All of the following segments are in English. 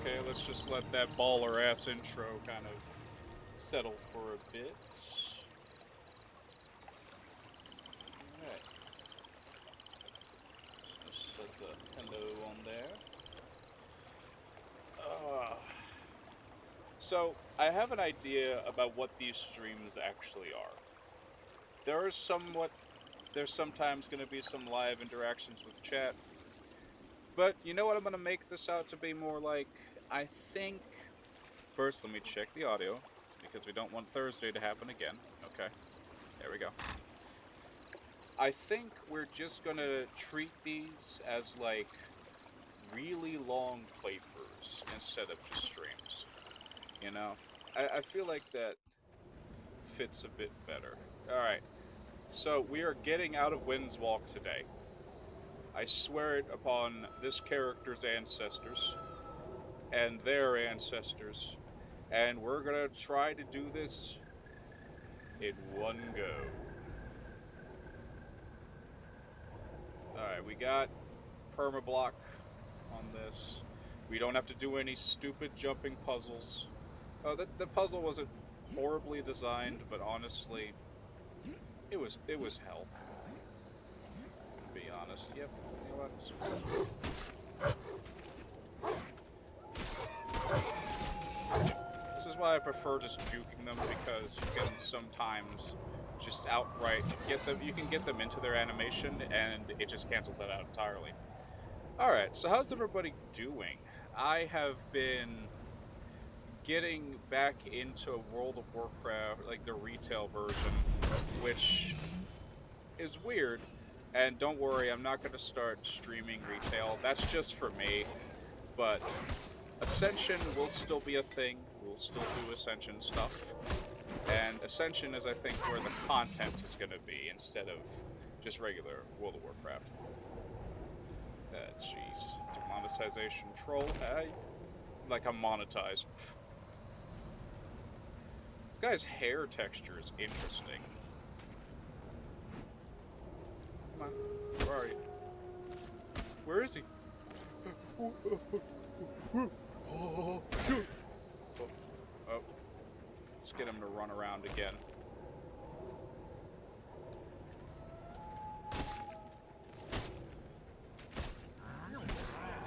okay, let's just let that baller ass intro kind of settle for a bit. Alright. Just set the hello on there. So, I have an idea about what these streams actually are. There is somewhat There's sometimes going to be some live interactions with chat, but you know what I'm going to make this out to be more like? I think first let me check the audio because we don't want Thursday to happen again. Okay. There we go. I think we're just going to treat these as like really long playthroughs instead of just streams. You know? I feel like that fits a bit better. Alright. So we are getting out of Wind's Walk today. I swear it upon this character's ancestors and their ancestors, and we're gonna try to do this in one go. Alright, we got permablock on this. We don't have to do any stupid jumping puzzles. Oh, the puzzle wasn't horribly designed, but honestly, it was hell. To be honest. Yep. You know what? This is why I prefer just juking them, because you can sometimes just outright get them. You can get them into their animation, and it just cancels that out entirely. All right. So how's everybody doing? I have been getting back into World of Warcraft, like the retail version, which is weird. And don't worry, I'm not going to start streaming retail. That's just for me. But Ascension will still be a thing. We'll still do Ascension stuff. And Ascension is, I think, where the content is going to be instead of just regular World of Warcraft. Jeez. Demonetization troll. Like I'm monetized. This guy's hair texture is interesting. Come on. Where are you? Where is he? Oh. Let's get him to run around again.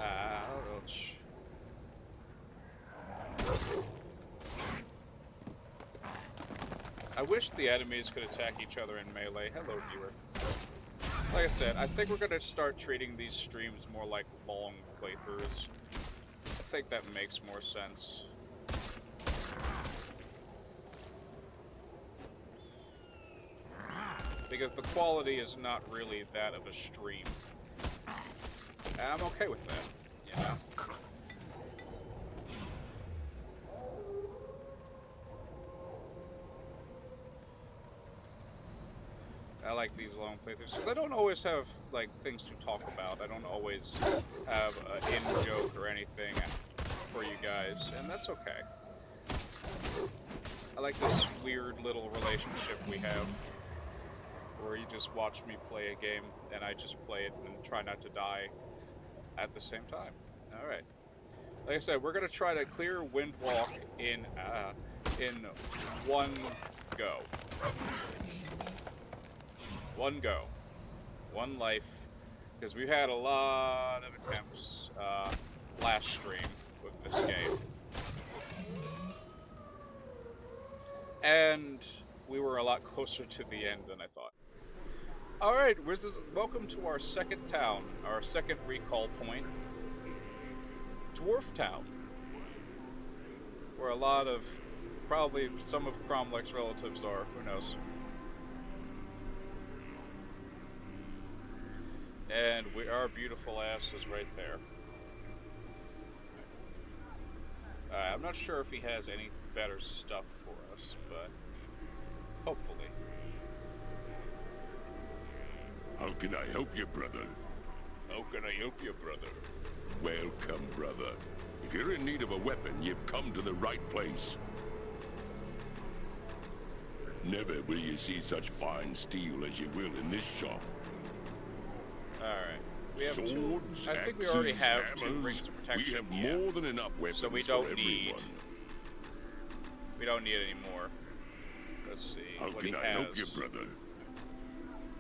Ouch. I wish the enemies could attack each other in melee. Hello, viewer. Like I said, I think we're going to start treating these streams more like long playthroughs. I think that makes more sense. Because the quality is not really that of a stream. And I'm okay with that, you know? I like these long playthroughs because I don't always have like things to talk about. I don't always have an in joke or anything for you guys, and that's okay. I like this weird little relationship we have, where you just watch me play a game and I just play it and try not to die at the same time. All right. Like I said, we're gonna try to clear Windwalk in one go. One go. One life. Because we've had a lot of attempts last stream with this game. And we were a lot closer to the end than I thought. Alright, welcome to our second town, our second recall point. Dwarf Town. Where a lot of, probably some of Cromlech's relatives are, who knows. And our beautiful ass is right there. I'm not sure if he has any better stuff for us, but hopefully. How can I help you, brother? How can I help you, brother? Welcome, brother. If you're in need of a weapon, you've come to the right place. Never will you see such fine steel as you will in this shop. Alright. We have two. Swords, I think we axes, already have 2 hammers. rings of We protection. have Yeah. more than enough weapons So we for don't need. everyone. We don't need any more. Let's see How what can he I has. help you, brother?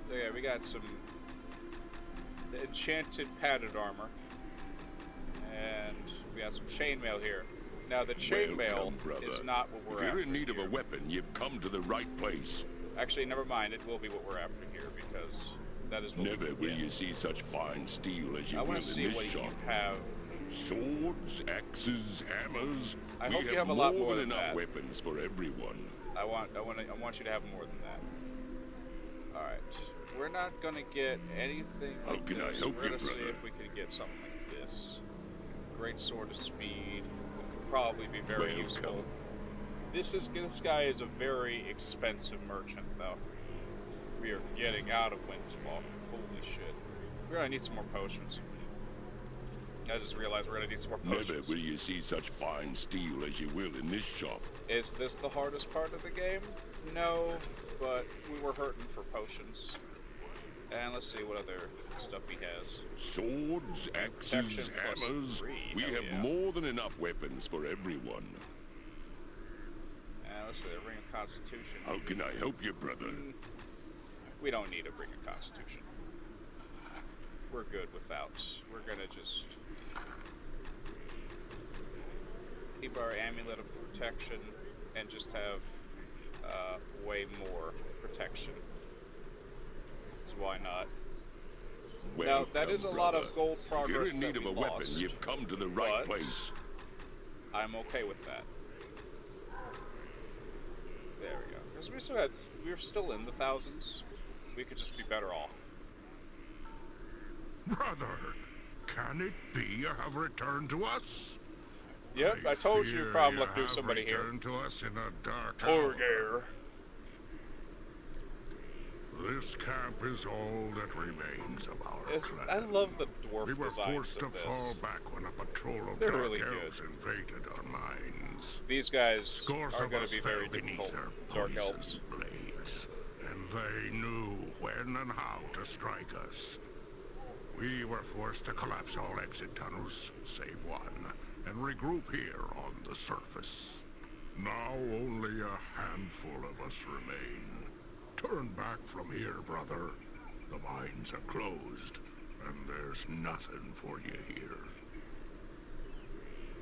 So yeah, we got some enchanted padded armor, and we got some chainmail here. Now the chainmail is not what we're after. If you're in need here. of a weapon, you've come to the right place. Actually, never mind. It will be what we're after here because that is what Never we will get. you see such fine steel as you I will want in to see this what shop. you have. Swords, axes, hammers. I We hope you have a lot more than enough that. weapons for everyone. I want you to have more than that. All right, we're not gonna get anything How like can I this. help We're you, gonna see brother? if we can get something like this. Great sword of speed could probably be very Welcome. useful. This guy is a very expensive merchant, though. We are getting out of Windsball. Holy shit. We're gonna need some more potions. I just realized we're gonna need some more Never potions. will you see such fine steel as you will in this shop. Is this the hardest part of the game? No, but we were hurting for potions. And let's see what other stuff he has. Swords, axes, Protection plus hammers. 3, We hell have yeah. more than enough weapons for everyone. And let's see, the Ring of Constitution. How can I help you, brother? We don't need a Ring of Constitution. We're good without. We're gonna just keep our Amulet of Protection and just have way more protection. So why not? Now, that is a lot of gold progress If you're in need that of a we weapon, lost, you've come to the right but place. I'm okay with that. There we go. Because we're still in the thousands. We could just be better off. Brother, can it be you have returned to us? Yep, I told you fear probably you knew have somebody here. returned to us in a dark hour. Torgare. This camp is all that remains of our clan. I love the dwarf We were designs forced to of fall this. back when a patrol of They're dark really elves good. invaded our mines. These guys Scores are of going us to be fell very beneath difficult. their Dark poisoned elves. blades, and they knew when and how to strike us. We were forced to collapse all exit tunnels, save one, and regroup here on the surface. Now only a handful of us remain. Turn back from here, brother. The mines are closed, and there's nothing for you here.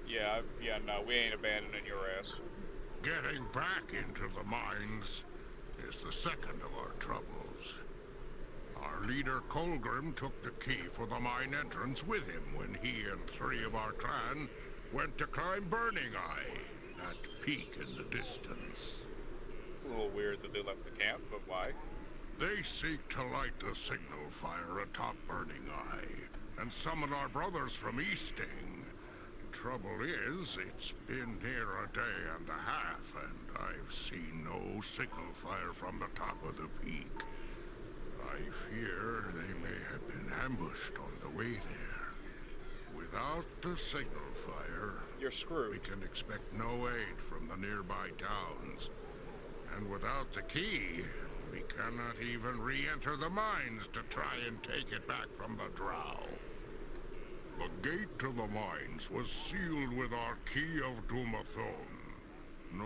Yeah, no, we ain't abandoning your ass. Getting back into the mines is the second of our troubles. Our leader, Colgrim, took the key for the mine entrance with him when he and 3 of our clan went to climb Burning Eye, that peak in the distance. It's a little weird that they left the camp, but why? They seek to light the signal fire atop Burning Eye and summon our brothers from Easting. Trouble is, it's been near a day and a half, and I've seen no signal fire from the top of the peak. I fear they may have been ambushed on the way there. Without the signal fire, You're screwed. we can expect no aid from the nearby towns. And without the key, we cannot even re-enter the mines to try and take it back from the drow. The gate to the mines was sealed with our Key of Dumathon. No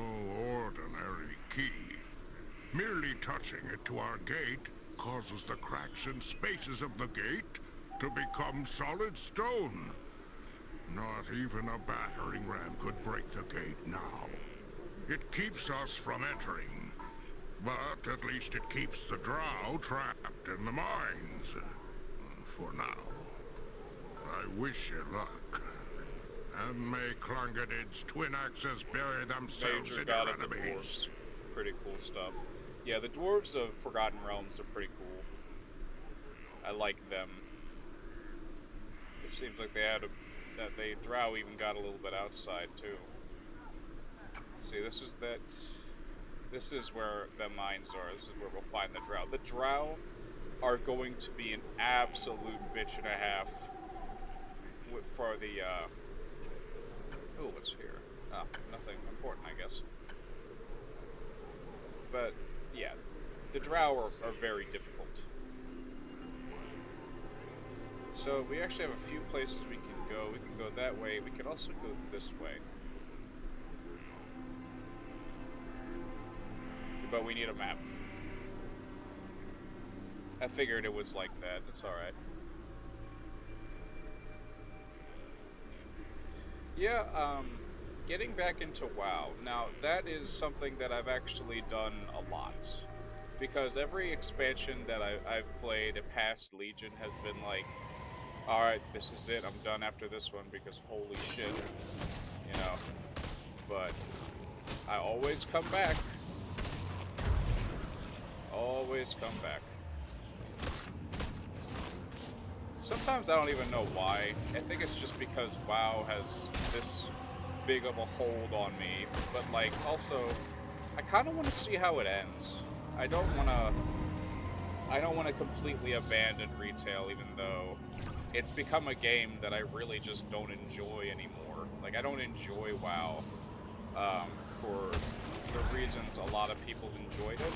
ordinary key. Merely touching it to our gate causes the cracks and spaces of the gate to become solid stone. Not even a battering ram could break the gate now. It keeps us from entering, but at least it keeps the drow trapped in the mines. For now. I wish you luck. And may Clongadid's twin axes bury themselves Major in God your of the enemies. Dwarves. Pretty cool stuff. Yeah, the dwarves of Forgotten Realms are pretty cool. I like them. It seems like that they drow even got a little bit outside too. See, this is where the mines are. This is where we'll find the drow. The drow are going to be an absolute bitch and a half for the oh, what's here? Oh, nothing important, I guess. But yeah, the drow are very difficult. So we actually have a few places we can go. We can go that way. We can also go this way. But we need a map. I figured it was like that. It's alright. Yeah, getting back into WoW. Now, that is something that I've actually done a lot. Because every expansion that I've played, a past Legion, has been like, alright, this is it, I'm done after this one, because holy shit, you know. But I always come back. Always come back. Sometimes I don't even know why. I think it's just because WoW has this big of a hold on me. But, like, also, I kind of want to see how it ends. I don't want to completely abandon retail, even though it's become a game that I really just don't enjoy anymore. Like, I don't enjoy WoW for the reasons a lot of people enjoyed it.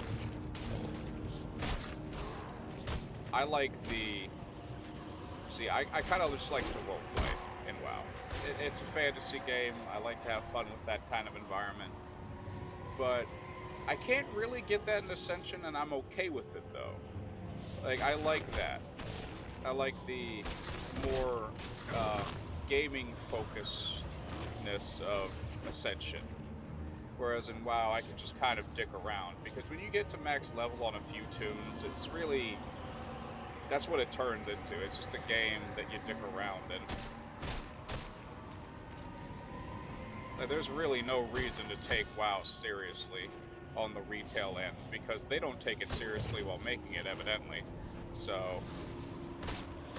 I like the... See, I kind of just like to roleplay in WoW. It's a fantasy game. I like to have fun with that kind of environment. But I can't really get that in Ascension, and I'm okay with it, though. Like, I like that. I like the more gaming focusedness of Ascension. Whereas in WoW, I can just kind of dick around. Because when you get to max level on a few tunes, it's really... That's what it turns into. It's just a game that you dick around in. Like, there's really no reason to take WoW seriously on the retail end, because they don't take it seriously while making it, evidently. So...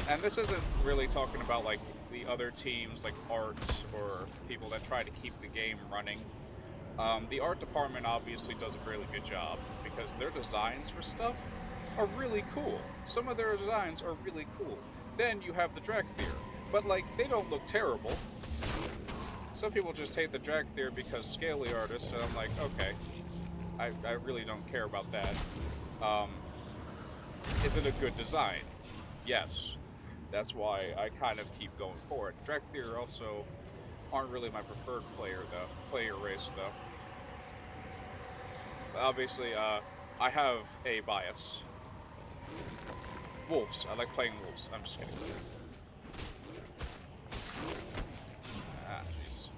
And this isn't really talking about, like, the other teams, like art, or people that try to keep the game running. The art department obviously does a really good job, because their designs for stuff are really cool. Some of their designs are really cool. Then you have the Drakthir, but, like, they don't look terrible. Some people just hate the Drakthir because scaly artists, and I'm like, okay, I really don't care about that. Is it a good design? Yes. That's why I kind of keep going for it. Drakthir also aren't really my preferred player race, though. But obviously, I have a bias. Wolves. I like playing wolves. I'm just kidding. Ah, jeez.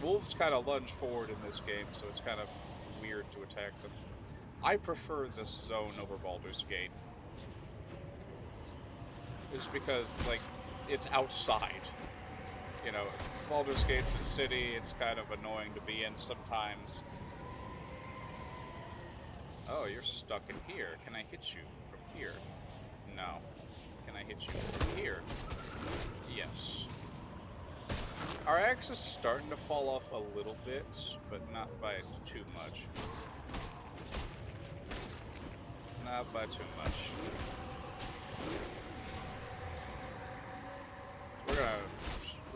Wolves kind of lunge forward in this game, so it's kind of weird to attack them. I prefer this zone over Baldur's Gate. Just because, like, it's outside. You know, Baldur's Gate's a city, it's kind of annoying to be in sometimes. Oh, you're stuck in here. Can I hit you from here? No. Can I hit you from here? Yes. Our axe is starting to fall off a little bit, but not by too much. Not by too much. We're gonna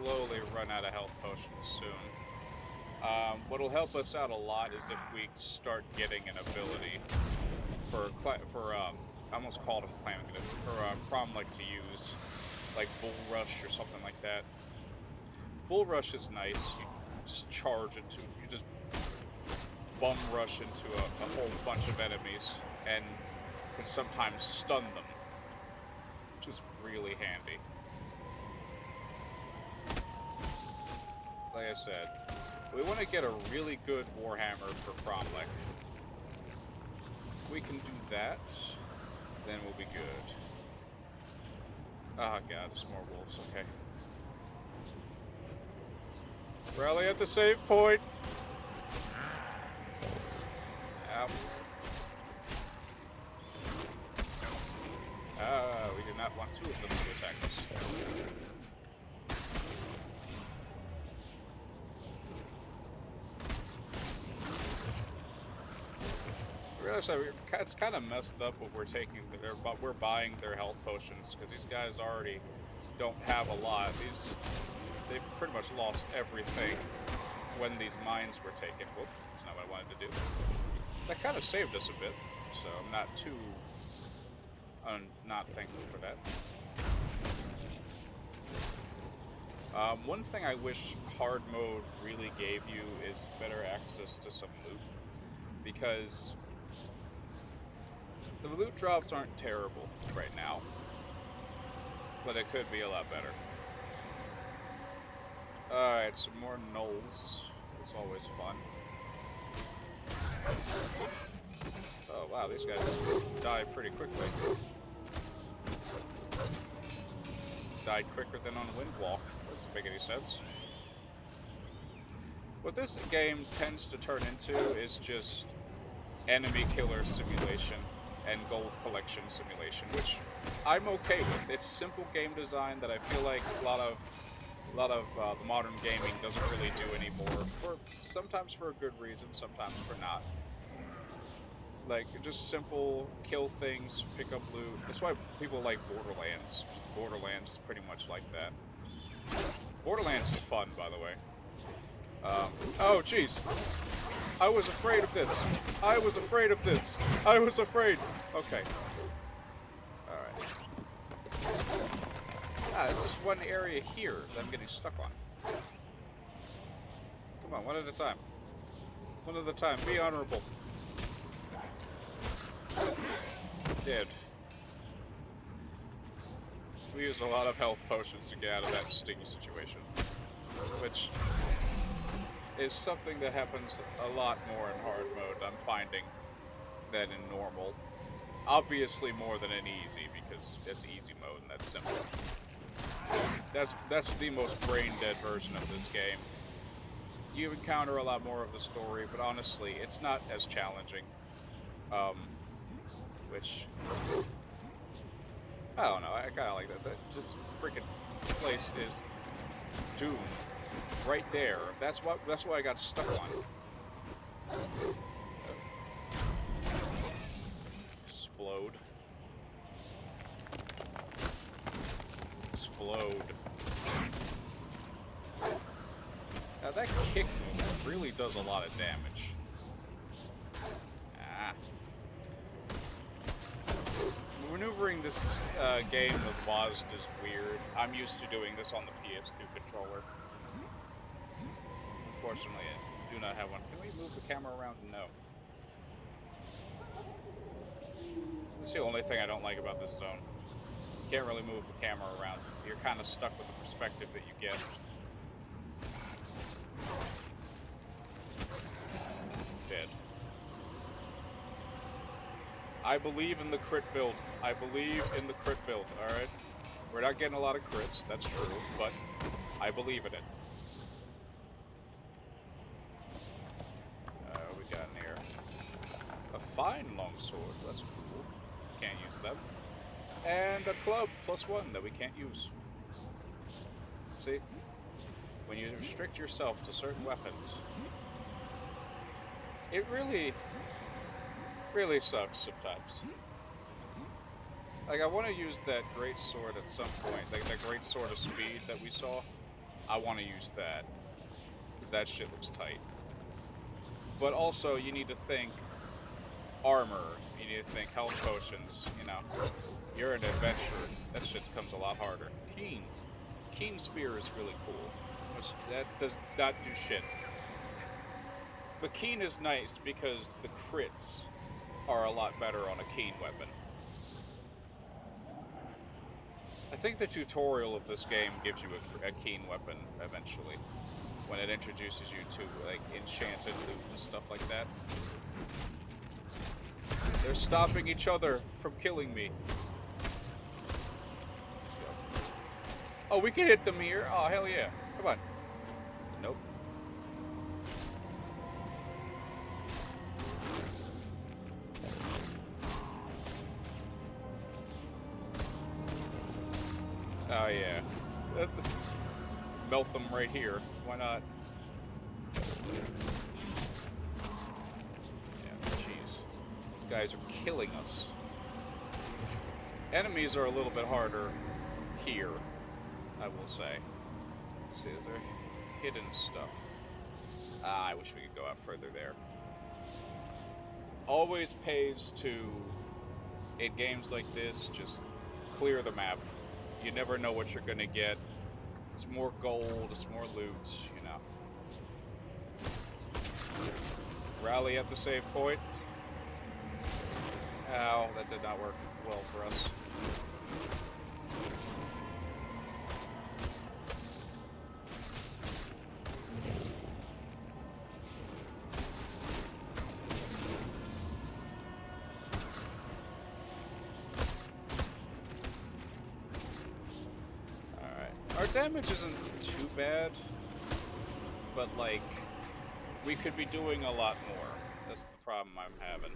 slowly run out of health potions soon. What'll help us out a lot is if we start getting an ability for I almost called him Clan, for Cromlech to use, like Bull Rush or something like that. Bull Rush is nice. You just charge into, you just bum rush into a whole bunch of enemies and can sometimes stun them, which is really handy. Like I said, we want to get a really good Warhammer for Cromlech. If we can do that, then we'll be good. Oh god, there's more wolves, okay. Rally at the save point! Ow. We did not want two of them to attack us. I realize it's kind of messed up what we're taking. We're buying their health potions because these guys already don't have a lot. They pretty much lost everything when these mines were taken. Whoop, that's not what I wanted to do. That kind of saved us a bit, so I'm not too I'm not thankful for that. One thing I wish hard mode really gave you is better access to some loot, because the loot drops aren't terrible right now, but it could be a lot better. Alright, some more gnolls. It's always fun. Oh wow, these guys die pretty quickly. Died quicker than on Windwalk. That doesn't make any sense. What this game tends to turn into is just enemy killer simulation and gold collection simulation, which I'm okay with. It's simple game design that I feel like a lot of the modern gaming doesn't really do anymore. Sometimes for a good reason, sometimes for not. Like, just simple kill things, pick up loot. That's why people like Borderlands. Borderlands is pretty much like that. Borderlands is fun, by the way. Oh, jeez. I was afraid of this. I was afraid of this. I was afraid. Okay. Alright. Ah, it's just one area here that I'm getting stuck on. Come on, one at a time. One at a time. Be honorable. Dead. We used a lot of health potions to get out of that sticky situation, which is something that happens a lot more in hard mode, I'm finding, than in normal. Obviously more than in easy, because it's easy mode and that's simple. That's the most brain-dead version of this game. You encounter a lot more of the story, but honestly, it's not as challenging. Which, I don't know, I kind of like that. This freaking place is doomed. Right there. That's why I got stuck on. Explode. Explode. Now that kick move really does a lot of damage. Ah. Maneuvering this game with WASD is weird. I'm used to doing this on the PS2 controller. Unfortunately, I do not have one. Can we move the camera around? No. That's the only thing I don't like about this zone. You can't really move the camera around. You're kind of stuck with the perspective that you get. Dead. I believe in the crit build. I believe in the crit build, alright? We're not getting a lot of crits, that's true, but I believe in it. We got in here a fine longsword, that's cool. Can't use them. And a club, +1, that we can't use. See? When you restrict yourself to certain weapons, it really sucks sometimes. Like, I want to use that great sword at some point, like that great sword of speed that we saw. I want to use that, because that shit looks tight. But also, you need to think armor, you need to think health potions, you know. You're an adventurer, that shit comes a lot harder. Keen spear is really cool, which that does not do shit. But keen is nice because the crits are a lot better on a keen weapon. I think the tutorial of this game gives you a keen weapon eventually, when it introduces you to like enchanted loot and stuff like that. They're stopping each other from killing me. Let's go. Oh, we can hit the mirror? Oh, hell yeah. Come on. Nope. Oh yeah. Melt them right here. Why not? Yeah, jeez. These guys are killing us. Enemies are a little bit harder here, I will say. Let's see, is there hidden stuff? Ah, I wish we could go out further there. Always pays to in games like this, just clear the map. You never know what you're gonna get. It's more gold, it's more loot, you know. Rally at the save point. Ow, that did not work well for us. Our damage isn't too bad, but like, we could be doing a lot more. That's the problem I'm having.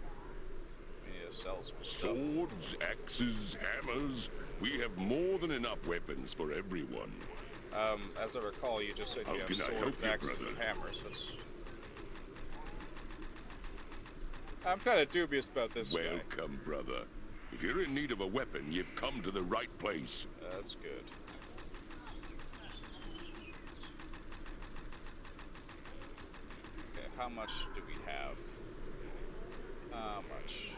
We need to sell some stuff. Swords, axes, hammers. We have more than enough weapons for everyone. As I recall, you just said How you have can I help swords, you, axes, brother? and hammers. That's... I'm kind of dubious about this guy. Welcome, brother. If you're in need of a weapon, you've come to the right place. That's good. Okay, how much do we have? How much?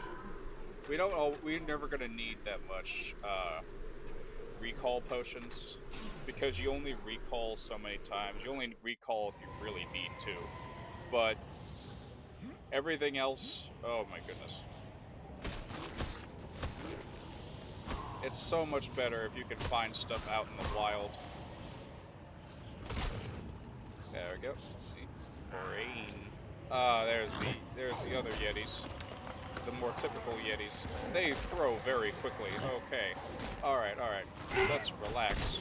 We don't. Oh, we're never gonna need that much recall potions because you only recall so many times. You only recall if you really need to. But everything else, oh my goodness. It's so much better if you can find stuff out in the wild. There we go. Let's see. Rain. There's the other Yetis. The more typical Yetis. They throw very quickly. Okay. Alright, alright. Let's relax.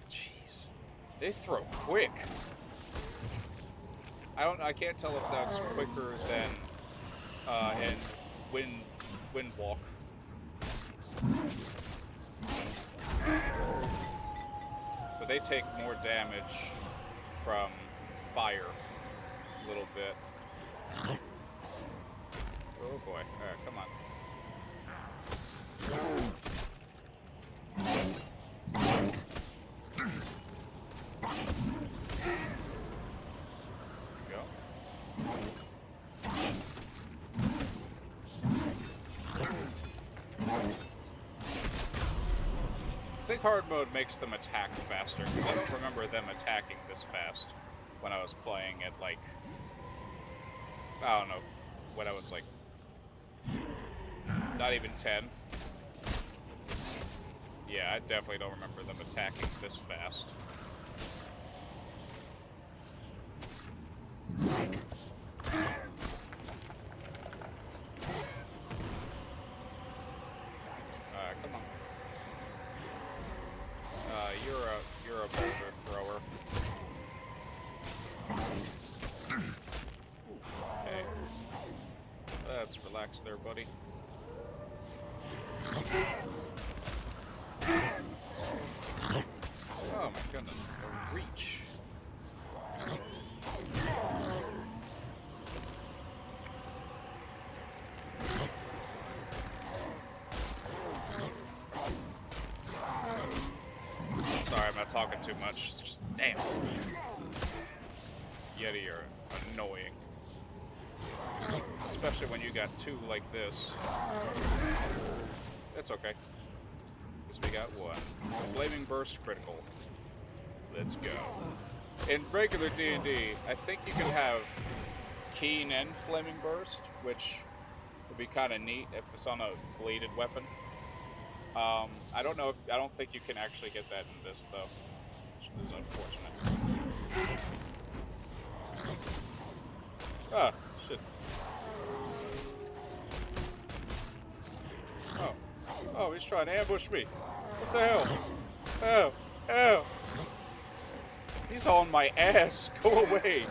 Jeez. They throw quick. I can't tell if that's quicker than in wind walk. But they take more damage from fire a little bit. Oh boy. Alright, come on. There we go. I think hard mode makes them attack faster, because I don't remember them attacking this fast when I was playing at, like, I don't know, when I was, like, not even 10. Yeah, I definitely don't remember them attacking this fast. Alright, come on. You're a boulder thrower. Okay. Let's relax there, buddy. Oh my goodness, the reach. Sorry, I'm not talking too much. It's just, damn. This Yeti are annoying. Especially when you got two like this. That's okay. Because we got one. Flaming Burst critical. Let's go. In regular D&D, I think you can have Keen and Flaming Burst, which would be kind of neat if it's on a bladed weapon. I don't think you can actually get that in this, though. Which is unfortunate. Ah, shit. Oh, he's trying to ambush me. What the hell? Oh, oh. He's on my ass. Go away.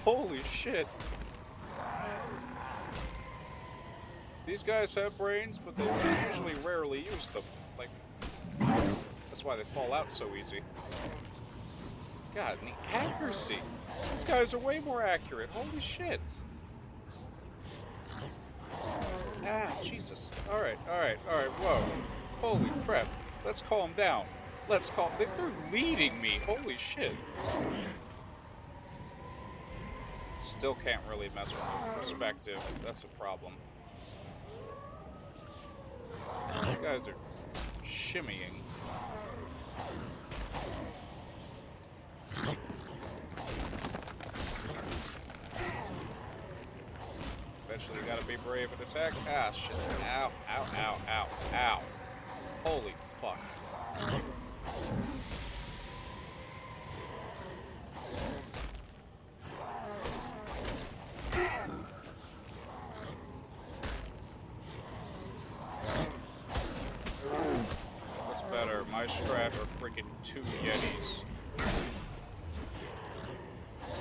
Holy shit. These guys have brains, but they usually rarely use them. Like, that's why they fall out so easy. God, and the accuracy. These guys are way more accurate. Holy shit. Ah, Jesus. Alright, whoa. Holy crap. Let's calm down. They're leading me. Holy shit. Still can't really mess with the perspective. That's a problem. You guys are shimmying. Eventually you gotta be brave and attack. Ah, shit. Ow, ow, ow, ow, ow. Holy fuck. What's better, my strat or freaking 2 Yetis?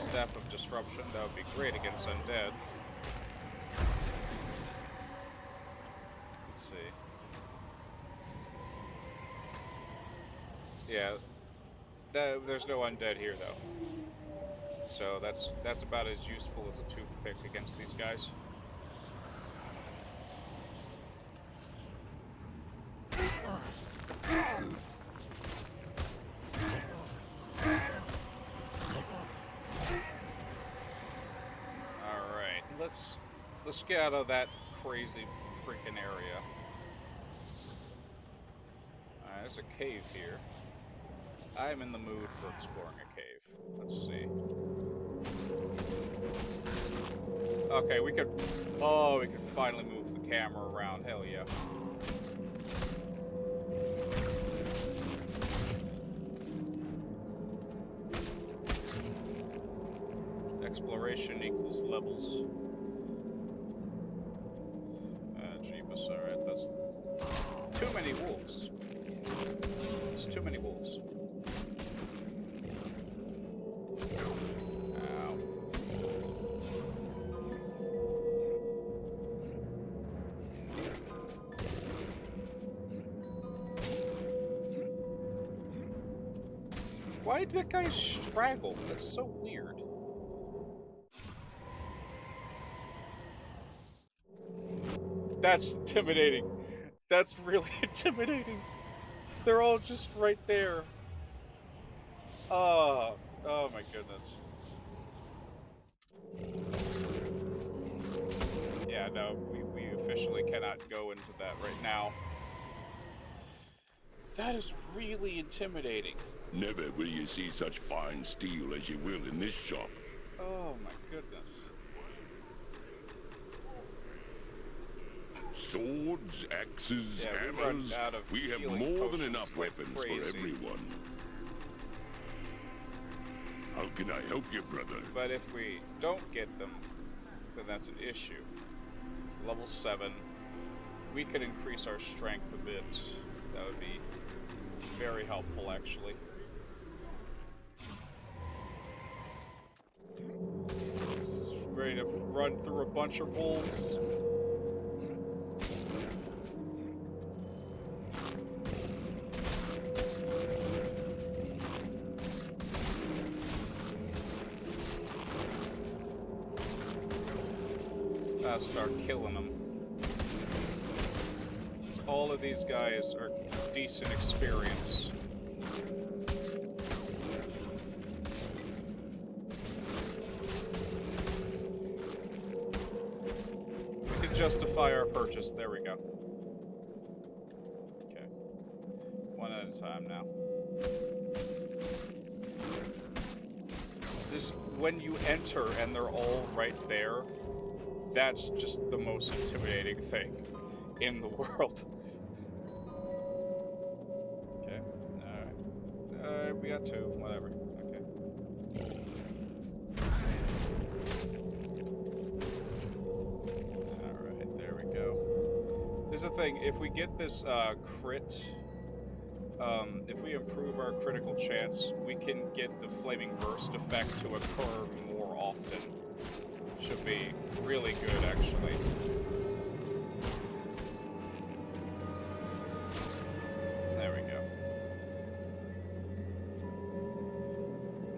Staff of Disruption, that would be great against undead. Let's see. Yeah, there's no undead here though, so that's about as useful as a toothpick against these guys. All right, let's get out of that crazy freaking area. There's a cave here. I'm in the mood for exploring a cave. Let's see. Okay, we could... Oh, we could finally move the camera around. Hell yeah. Exploration equals levels. Jeebus, alright, that's... Too many wolves. It's too many wolves. Ow. Why did that guy straggle? That's so weird. That's intimidating. That's really intimidating. They're all just right there. Oh my goodness. Yeah, no, we officially cannot go into that right now. That is really intimidating. Never will you see such fine steel as you will in this shop. Oh my goodness. Swords, axes, Yeah, hammers. we have healing more than potions enough like weapons crazy. for everyone. How can I help you, brother? But if we don't get them, then that's an issue. Level 7. We could increase our strength a bit. That would be very helpful, actually. Just ready to run through a bunch of wolves. Start killing them. All of these guys are decent experience. We can justify our purchase. There we go. Okay. One at a time now. This, when you enter and they're all right there, that's just the most intimidating thing in the world. Okay, alright. We got 2, whatever. Okay. Alright, there we go. There's the thing, if we get this crit, if we improve our critical chance, we can get the Flaming Burst effect to occur more often. Should be really good, actually. There we go.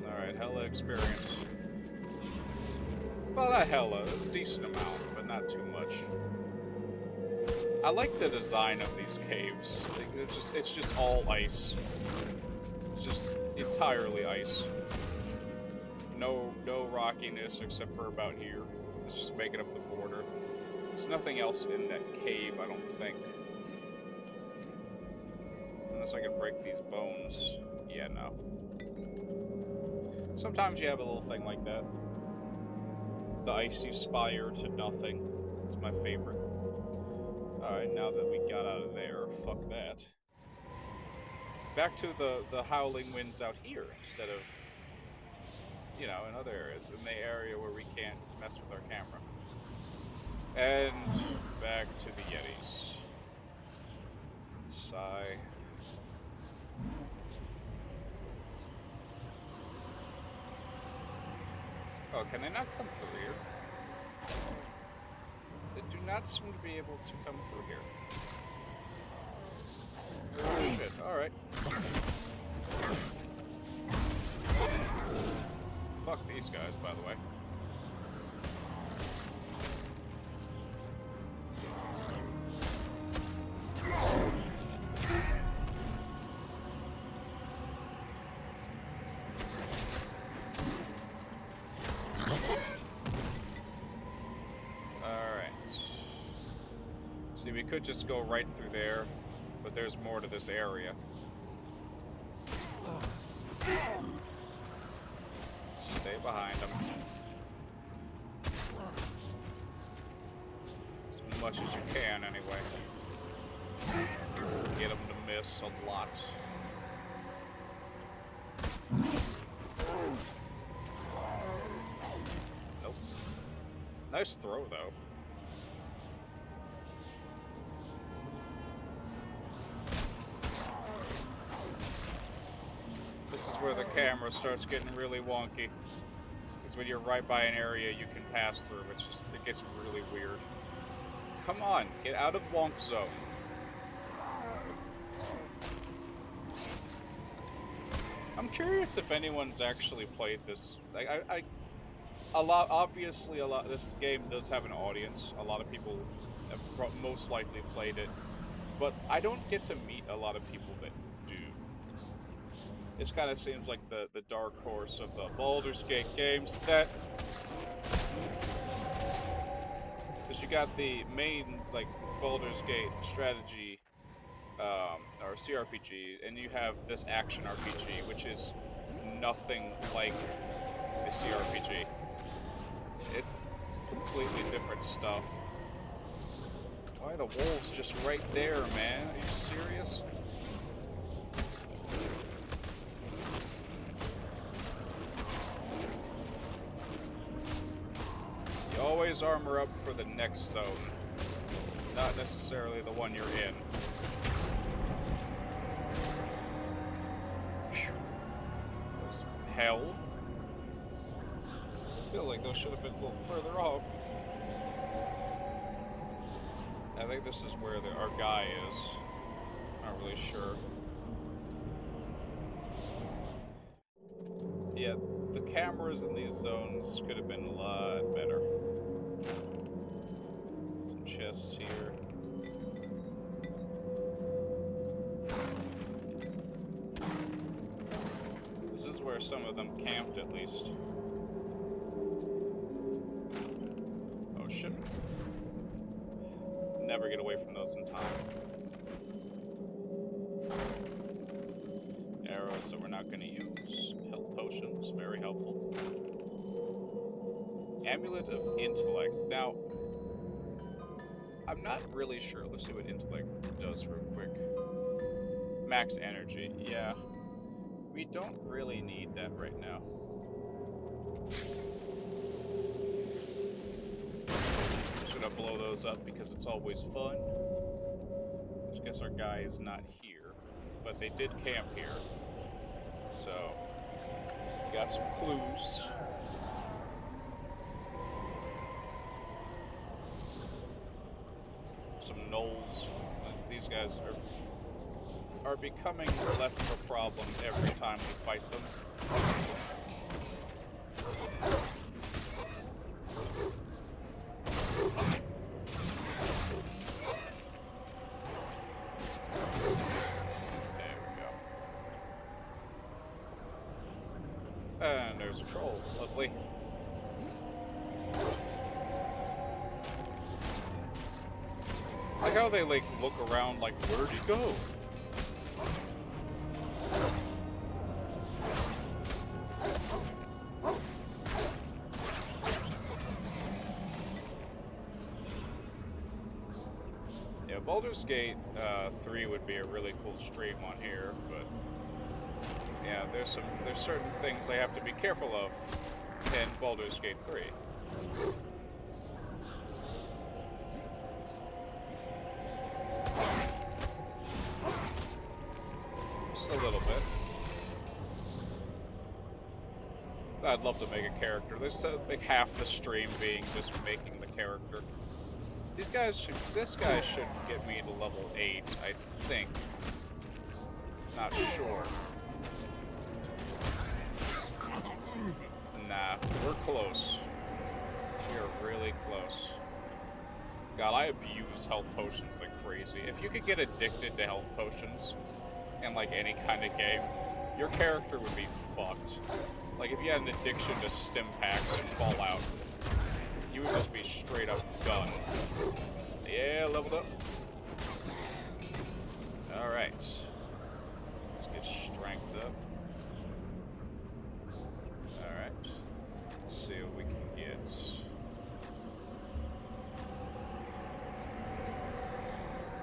Alright, hella experience. Well, not hella, a decent amount, but not too much. I like the design of these caves. It's just all ice. It's just entirely ice. No no rockiness except for about here. It's just making up the border. There's nothing else in that cave, I don't think. Unless I can break these bones. Yeah, no. Sometimes you have a little thing like that. The icy spire to nothing. It's my favorite. Alright, now that we got out of there, fuck that. Back to the howling winds out here instead of, you know, in other areas. In the area where we can't mess with our camera. And back to the Yetis. Sigh. Oh, can they not come through here? They do not seem to be able to come through here. Oh shit, alright. Fuck these guys, by the way. See, we could just go right through there, but there's more to this area. Stay behind them. As much as you can, anyway. Get them to miss a lot. Nope. Nice throw, though. This is where the camera starts getting really wonky. It's when you're right by an area you can pass through. It gets really weird. Come on, get out of wonk zone. I'm curious if anyone's actually played this. This game does have an audience. A lot of people have most likely played it, but I don't get to meet a lot of people that do. This kind of seems like the dark horse of the Baldur's Gate games that... Because you got the main, like, Baldur's Gate strategy, or CRPG, and you have this action RPG, which is nothing like the CRPG. It's completely different stuff. Why are the wolves just right there, man? Are you serious? You always armor up for the next zone, not necessarily the one you're in. Hell. I feel like those should have been a little further off. I think this is where our guy is. Not really sure. Yeah, the cameras in these zones could have been a lot better. Some chests here. This is where some of them camped, at least. Oh, shit. Never get away from those in time. Arrows that we're not going to use. Health potions, very helpful. Amulet of Intellect. Now, I'm not really sure. Let's see what Intellect does real quick. Max energy, yeah. We don't really need that right now. Just gonna blow those up because it's always fun. I guess our guy is not here, but they did camp here. So, we got some clues. Some gnolls. These guys are becoming less of a problem every time we fight them. There we go. And there's there's a troll. Lovely. Like how they, like, look around like, where'd he go? Yeah, Baldur's Gate 3 would be a really cool stream on here, but yeah, there's certain things I have to be careful of in Baldur's Gate 3. Just a little bit. I'd love to make a character. There's like half the stream being just making the character. This guy should get me to level 8, I think. Not sure. Nah, we're close. We are really close. God, I abuse health potions like crazy. If you could get addicted to health potions in like any kind of game, your character would be fucked. Like if you had an addiction to stim packs and Fallout, you would just be straight up done. Yeah, leveled up. Alright. Let's get strength up. Alright. See what we can get.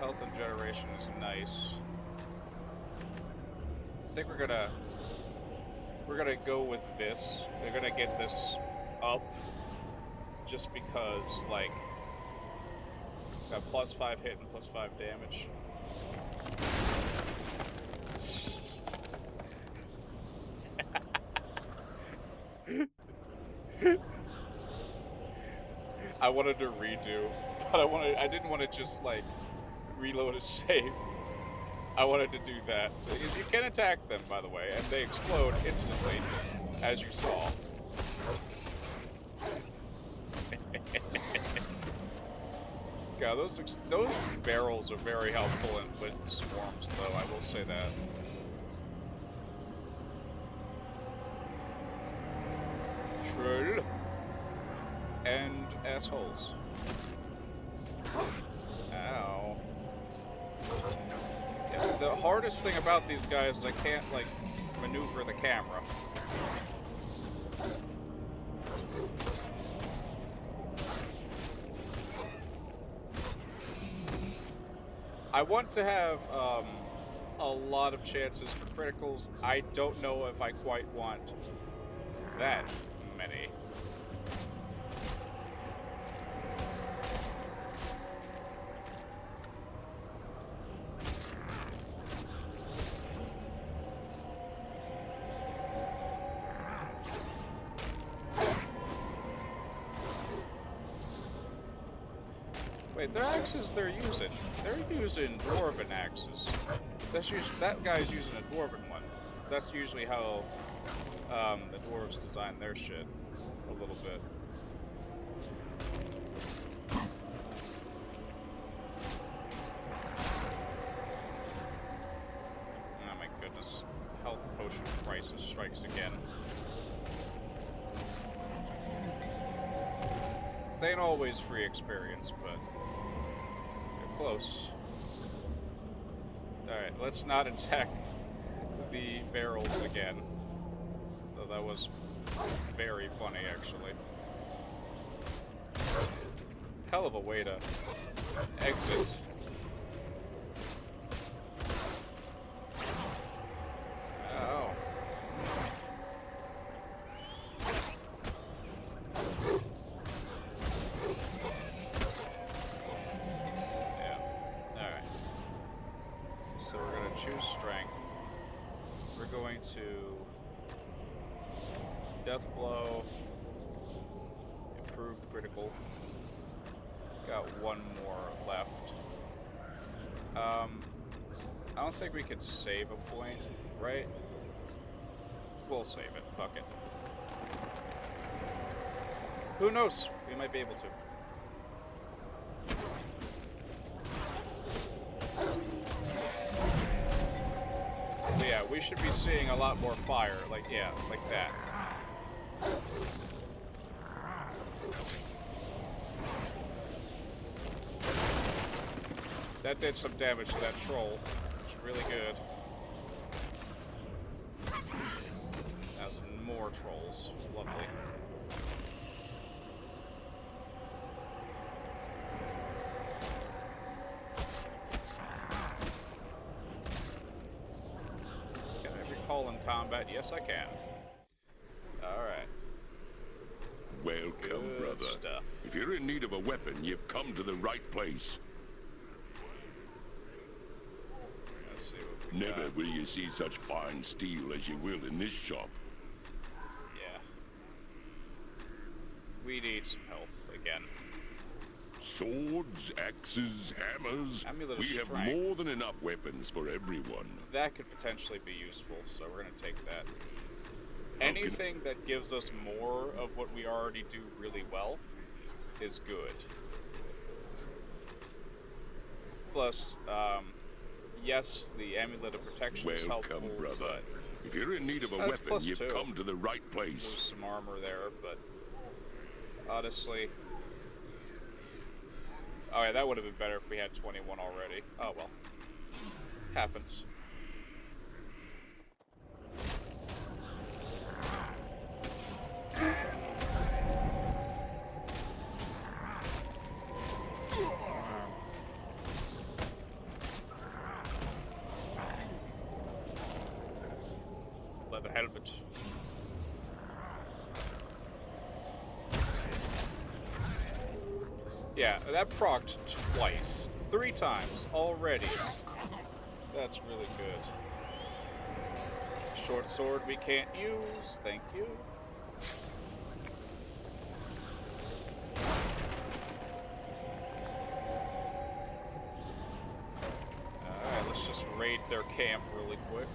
Health and generation is nice. I think we're gonna go with this. They're gonna get this up just because, like, got +5 hit and +5 damage. I wanted to redo, but I didn't want to just like reload a save. I wanted to do that. You can attack them, by the way, and they explode instantly, as you saw. God, those barrels are very helpful with swarms, though, I will say that. Troll. And assholes. Ow. Yeah, the hardest thing about these guys is I can't, like, maneuver the camera. I want to have a lot of chances for criticals. I don't know if I quite want that many. Wait, their axes they're using dwarven axes. That guy's using a dwarven one. So that's usually how the dwarves design their shit a little bit. Oh my goodness. Health potion crisis strikes again. This ain't always free experience, but they're close. Alright, let's not attack the barrels again. Though that was very funny, actually. Hell of a way to exit. Oh. Choose strength. We're going to death blow, improved critical. Got one more left. I don't think we can save a point, right? We'll save it. Fuck it. Who knows? We might be able to. Yeah, we should be seeing a lot more fire, like, yeah, like that. that did some damage to that troll. It's really good. That's more trolls. Lovely. Can I recall in combat? Yes, I can. Alright. Welcome, Good brother. stuff. If you're in need of a weapon, you've come to the right place. Let's see what we Never got. will you see such fine steel as you will in this shop. Yeah. We need some health again. Swords, axes, hammers. Amulet of We have Strength. more than enough weapons for everyone. That could potentially be useful, so we're gonna take that. How can- Anything that gives us more of what we already do really well is good. Plus, yes, the Amulet of Protection is helpful, Welcome, brother. but If you're in need of a That's weapon, plus you've 2. come to the right there's place. some armor there, but honestly... Oh yeah, that would have been better if we had 21 already. Oh well. Happens. Leather helmet. Yeah, that procced twice. 3 times already. That's really good. Short sword we can't use, thank you. Alright, let's just raid their camp really quick.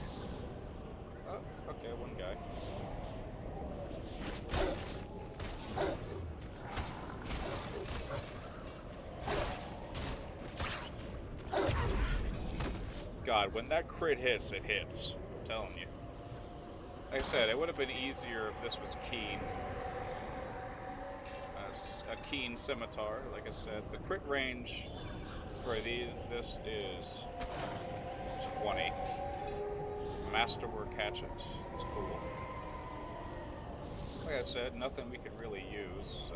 Oh, okay, one guy. God, when that crit hits, it hits. I'm telling you. Like I said, it would have been easier if this was Keen. A Keen Scimitar, like I said. The crit range for this is 20. Masterwork Hatchet. It's cool. Like I said, nothing we could really use, so...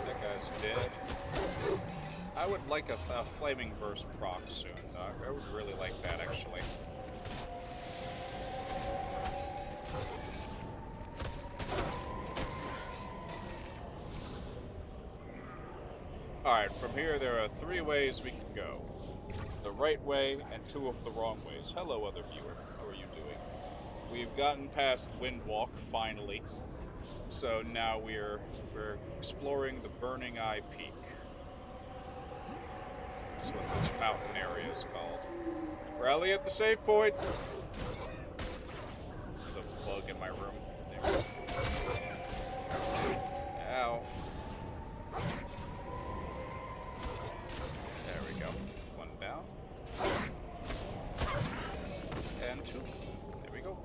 That guy's dead. I would like a Flaming Burst proc soon, Doc. I would really like that, actually. Alright, from here there are 3 ways we can go. The right way and 2 of the wrong ways. Hello, other viewer. How are you doing? We've gotten past Windwalk, finally. So now we're exploring the Burning Eye Peak. That's what this mountain area is called. Rally at the save point! There's a bug in my room. There we go. Ow. There we go. 1 down. And 2. There we go.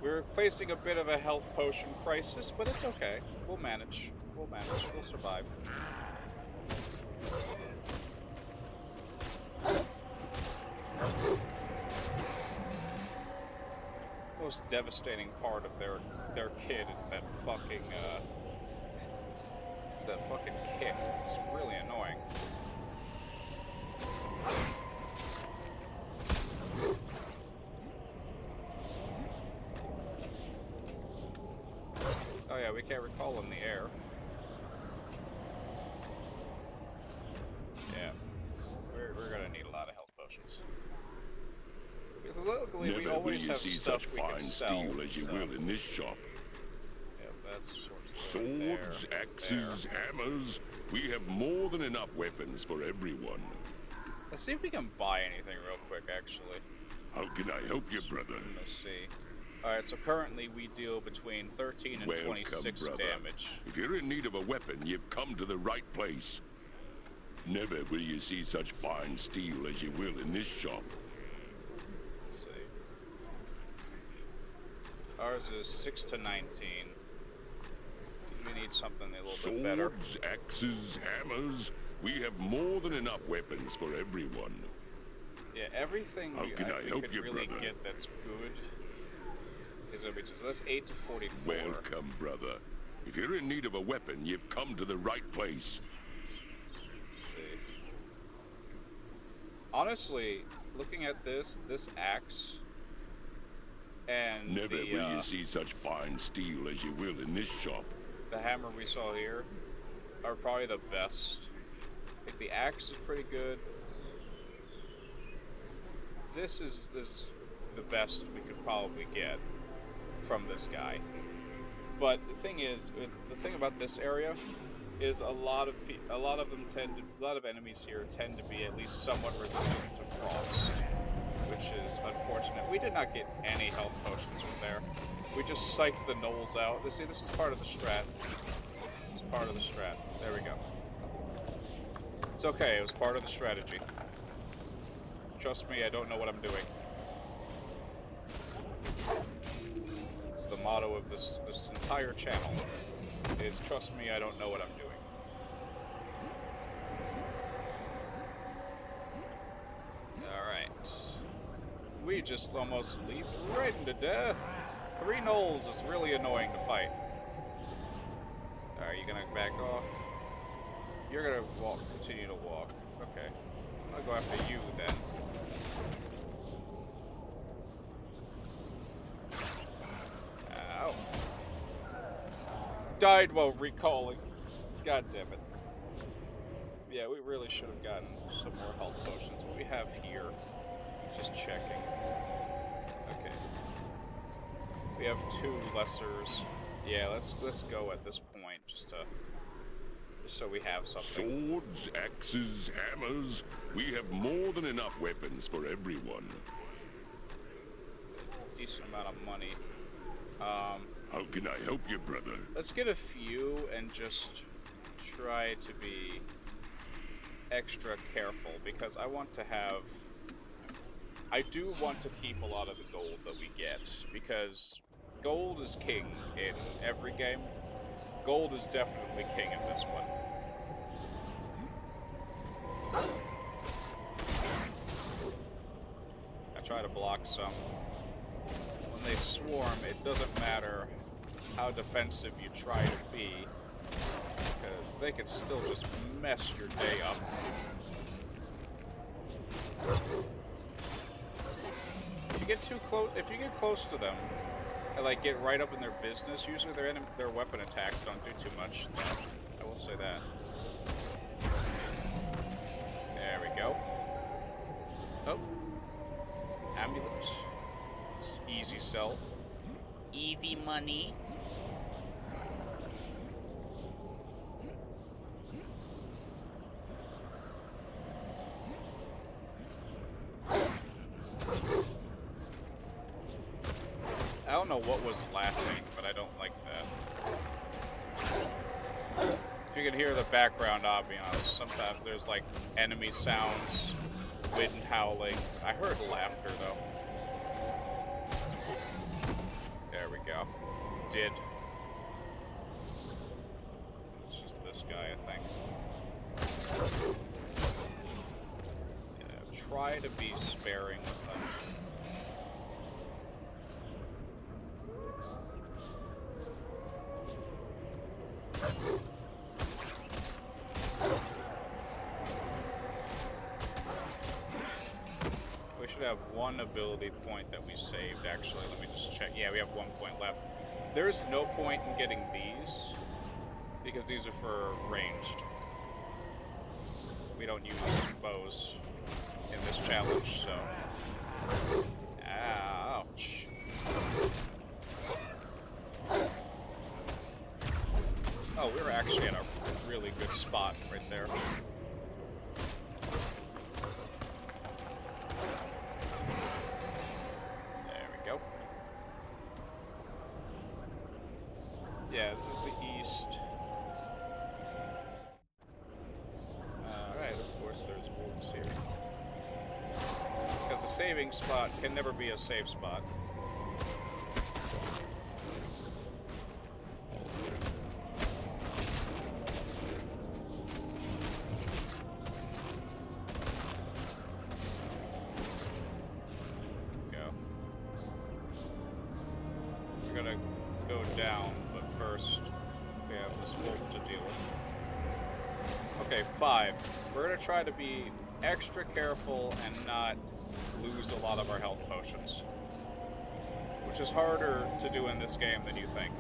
We're facing a bit of a health potion crisis, but it's okay. We'll manage. We'll manage. We'll survive. Most devastating part of their kid is that fucking kick. It's really annoying. Oh yeah, we can't recall in the air. Yeah. We're gonna need a lot of health potions. Because luckily we Never will always you have see stuff such we can fine sell. steel as you so- will in this shop. Yeah, that's sort of Swords, there, axes, there. hammers. We have more than enough weapons for everyone. Let's see if we can buy anything real quick, actually. How can I help you, brother? Let's see. Alright, so currently we deal between 13 and Welcome, 26 brother. damage. If you're in need of a weapon, you've come to the right place. Never will you see such fine steel as you will in this shop. Let's see. Ours is 6 to 19. We need something a little bit better. Swords, axes, hammers. We have more than enough weapons for everyone. Yeah, everything How we can I help could you, really brother? get that's good is going to be so that's 8 to 44. Welcome, brother. If you're in need of a weapon, you've come to the right place. Let's see. Honestly, looking at this axe and Never the, will you see such fine steel as you will in this shop. the hammer we saw here are probably the best. I think the axe is pretty good. This is the best we could probably get from this guy. But the thing is, the thing about this area is a lot of enemies here tend to be at least somewhat resistant to frost, which is unfortunate. We did not get any health potions from there. We just psyched the gnolls out. See, this is part of the strat. This is part of the strat. There we go. It's okay. It was part of the strategy. Trust me, I don't know what I'm doing. It's the motto of this entire channel. Is trust me, I don't know what I'm doing. Alright. We just almost leaped right into death. 3 gnolls is really annoying to fight. Are you gonna back off? You're gonna walk, continue to walk. Okay. I'll go after you then. Ow. Died while recalling. God damn it. Yeah, we really should have gotten some more health potions. What we have here, just checking. Okay. We have 2 lessers. Yeah, let's go at this point just so we have something. Swords, axes, hammers. We have more than enough weapons for everyone. Decent amount of money. How can I help you, brother? Let's get a few and just try to be extra careful because I do want to keep a lot of the gold that we get because gold is king in every game. Gold is definitely king in this one. I try to block some. When they swarm, it doesn't matter how defensive you try to be, because they can still just mess your day up. If you get too close, if you get close to them, and like get right up in their business, usually their weapon attacks don't do too much. I will say that. There we go. Oh, amulet. It's easy sell. Easy money. I don't know what was laughing, but I don't like that. If you can hear the background ambiance, sometimes there's like enemy sounds, wind howling. I heard laughter though. There we go. Did. It's just this guy, I think. Yeah, try to be sparing with them. We should have one ability point that we saved, actually. Let me just check. Yeah, we have 1 point left. There's no point in getting these, because these are for ranged. We don't use bows in this challenge, so... Ouch. Oh, we were actually at a really good spot right there. There we go. Yeah, this is the east. Alright, happens here. Because a saving spot can never be a safe spot. Go. We're gonna go down, but first we have this wolf to deal with. Okay, 5. We're gonna try to be extra careful and not lose a lot of our health potions. Which is harder to do in this game than you think.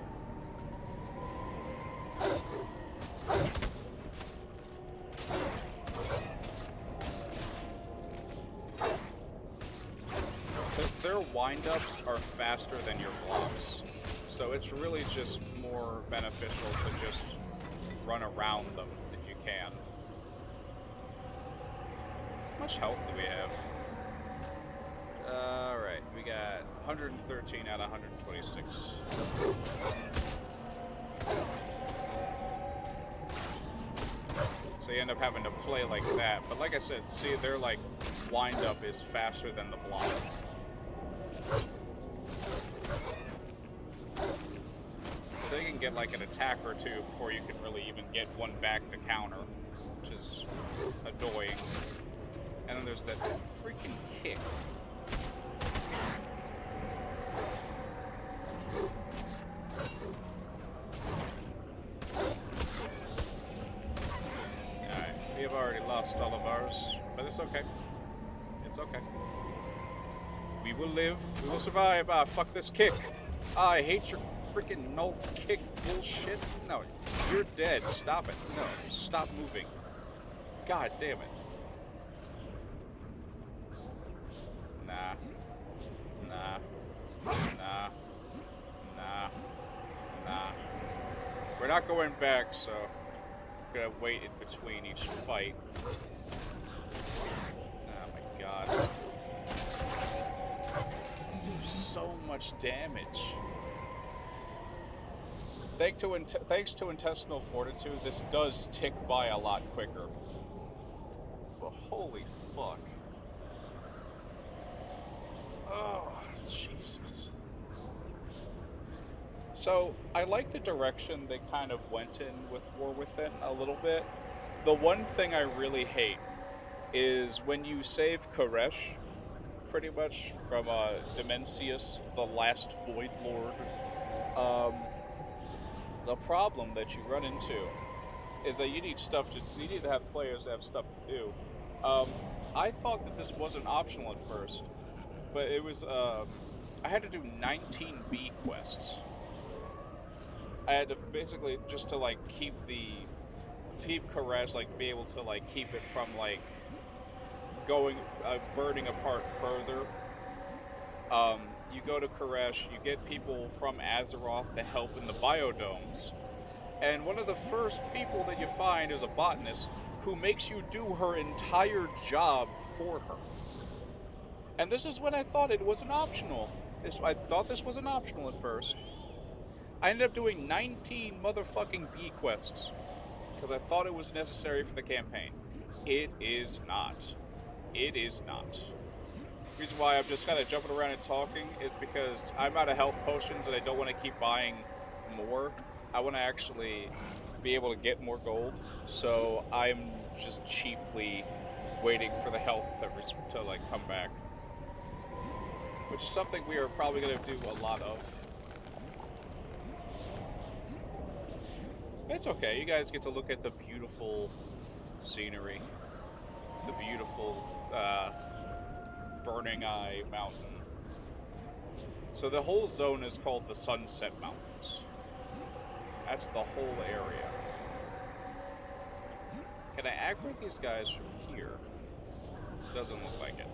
Because their wind-ups are faster than your blocks. So it's really just more beneficial to just run around them if you can. How much health do we have? Alright, we got 113 out of 126. So you end up having to play like that. But like I said, see, their like wind-up is faster than the block. So they can get like an attack or two before you can really even get one back to counter, which is annoying. And then there's that freaking kick. Alright, we have already lost all of ours, but it's okay. It's okay. We will live. We will survive. Ah, fuck this kick. Ah, I hate your freaking null kick bullshit. No, you're dead. Stop it. No, stop moving. God damn it. Nah. Nah. Nah. Nah. Nah. We're not going back, so I'm gonna wait in between each fight. Oh my god. Do so much damage. Thanks to intestinal fortitude, this does tick by a lot quicker. But holy fuck. Oh, Jesus. So, I like the direction they kind of went in with War Within a little bit. The one thing I really hate is when you save Koresh, pretty much, from Dimensius, the last Void Lord, the problem that you run into is that you need to have players that have stuff to do. I thought that this wasn't optional at first, but it was, I had to do 19 B quests. I had to basically, just to, like, keep Koresh, like, be able to, like, keep it from, like, burning apart further. You go to Koresh, you get people from Azeroth to help in the biodomes. And one of the first people that you find is a botanist who makes you do her entire job for her. And this is when I thought it was an optional. I thought this was an optional at first. I ended up doing 19 motherfucking B quests because I thought it was necessary for the campaign. It is not. It is not. The reason why I'm just kind of jumping around and talking is because I'm out of health potions and I don't want to keep buying more. I want to actually be able to get more gold, so I'm just cheaply waiting for the health to like come back, which is something we are probably going to do a lot of. It's okay. You guys get to look at the beautiful scenery, the beautiful Burning Eye Mountain. So the whole zone is called the Sunset Mountains. That's the whole area. Can I aggro these guys from here? Doesn't look like it.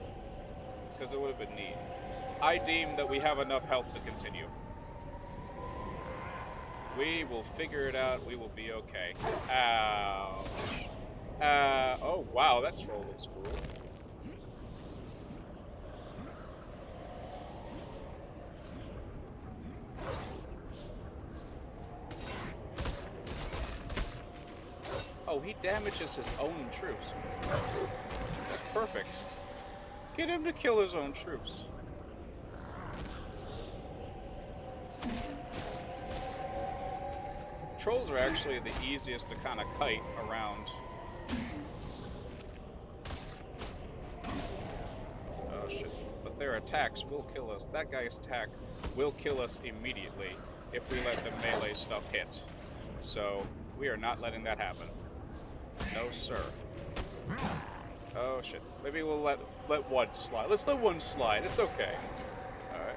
Because it would have been neat. I deem that we have enough health to continue. We will figure it out. We will be okay. Ouch. Oh, wow, that troll looks cool. Oh, he damages his own troops. That's perfect. Get him to kill his own troops. Trolls are actually the easiest to kind of kite around. Oh shit. But their attacks will kill us. That guy's attack will kill us immediately if we let the melee stuff hit. So, we are not letting that happen. No, sir. Oh shit. Maybe we'll let one slide. Let's let one slide. It's okay. Alright.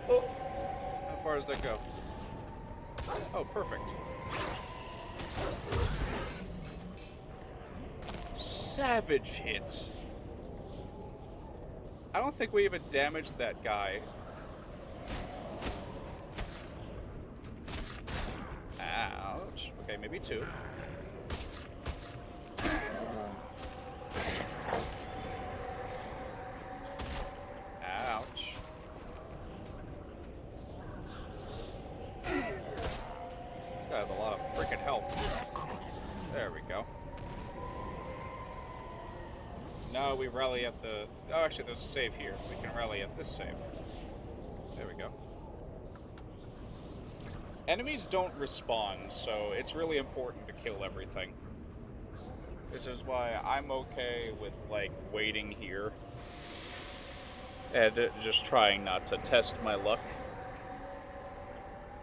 How far does that go? Oh, perfect. Savage hit. I don't think we even damaged that guy. Ouch. Okay, maybe two. Ouch. This guy has a lot of freaking health. There we go. Now we rally at the... Oh, actually, there's a save here. We can rally at this save. There we go. Enemies don't respawn, so it's really important to kill everything. This is why I'm okay with, like, waiting here. And just trying not to test my luck.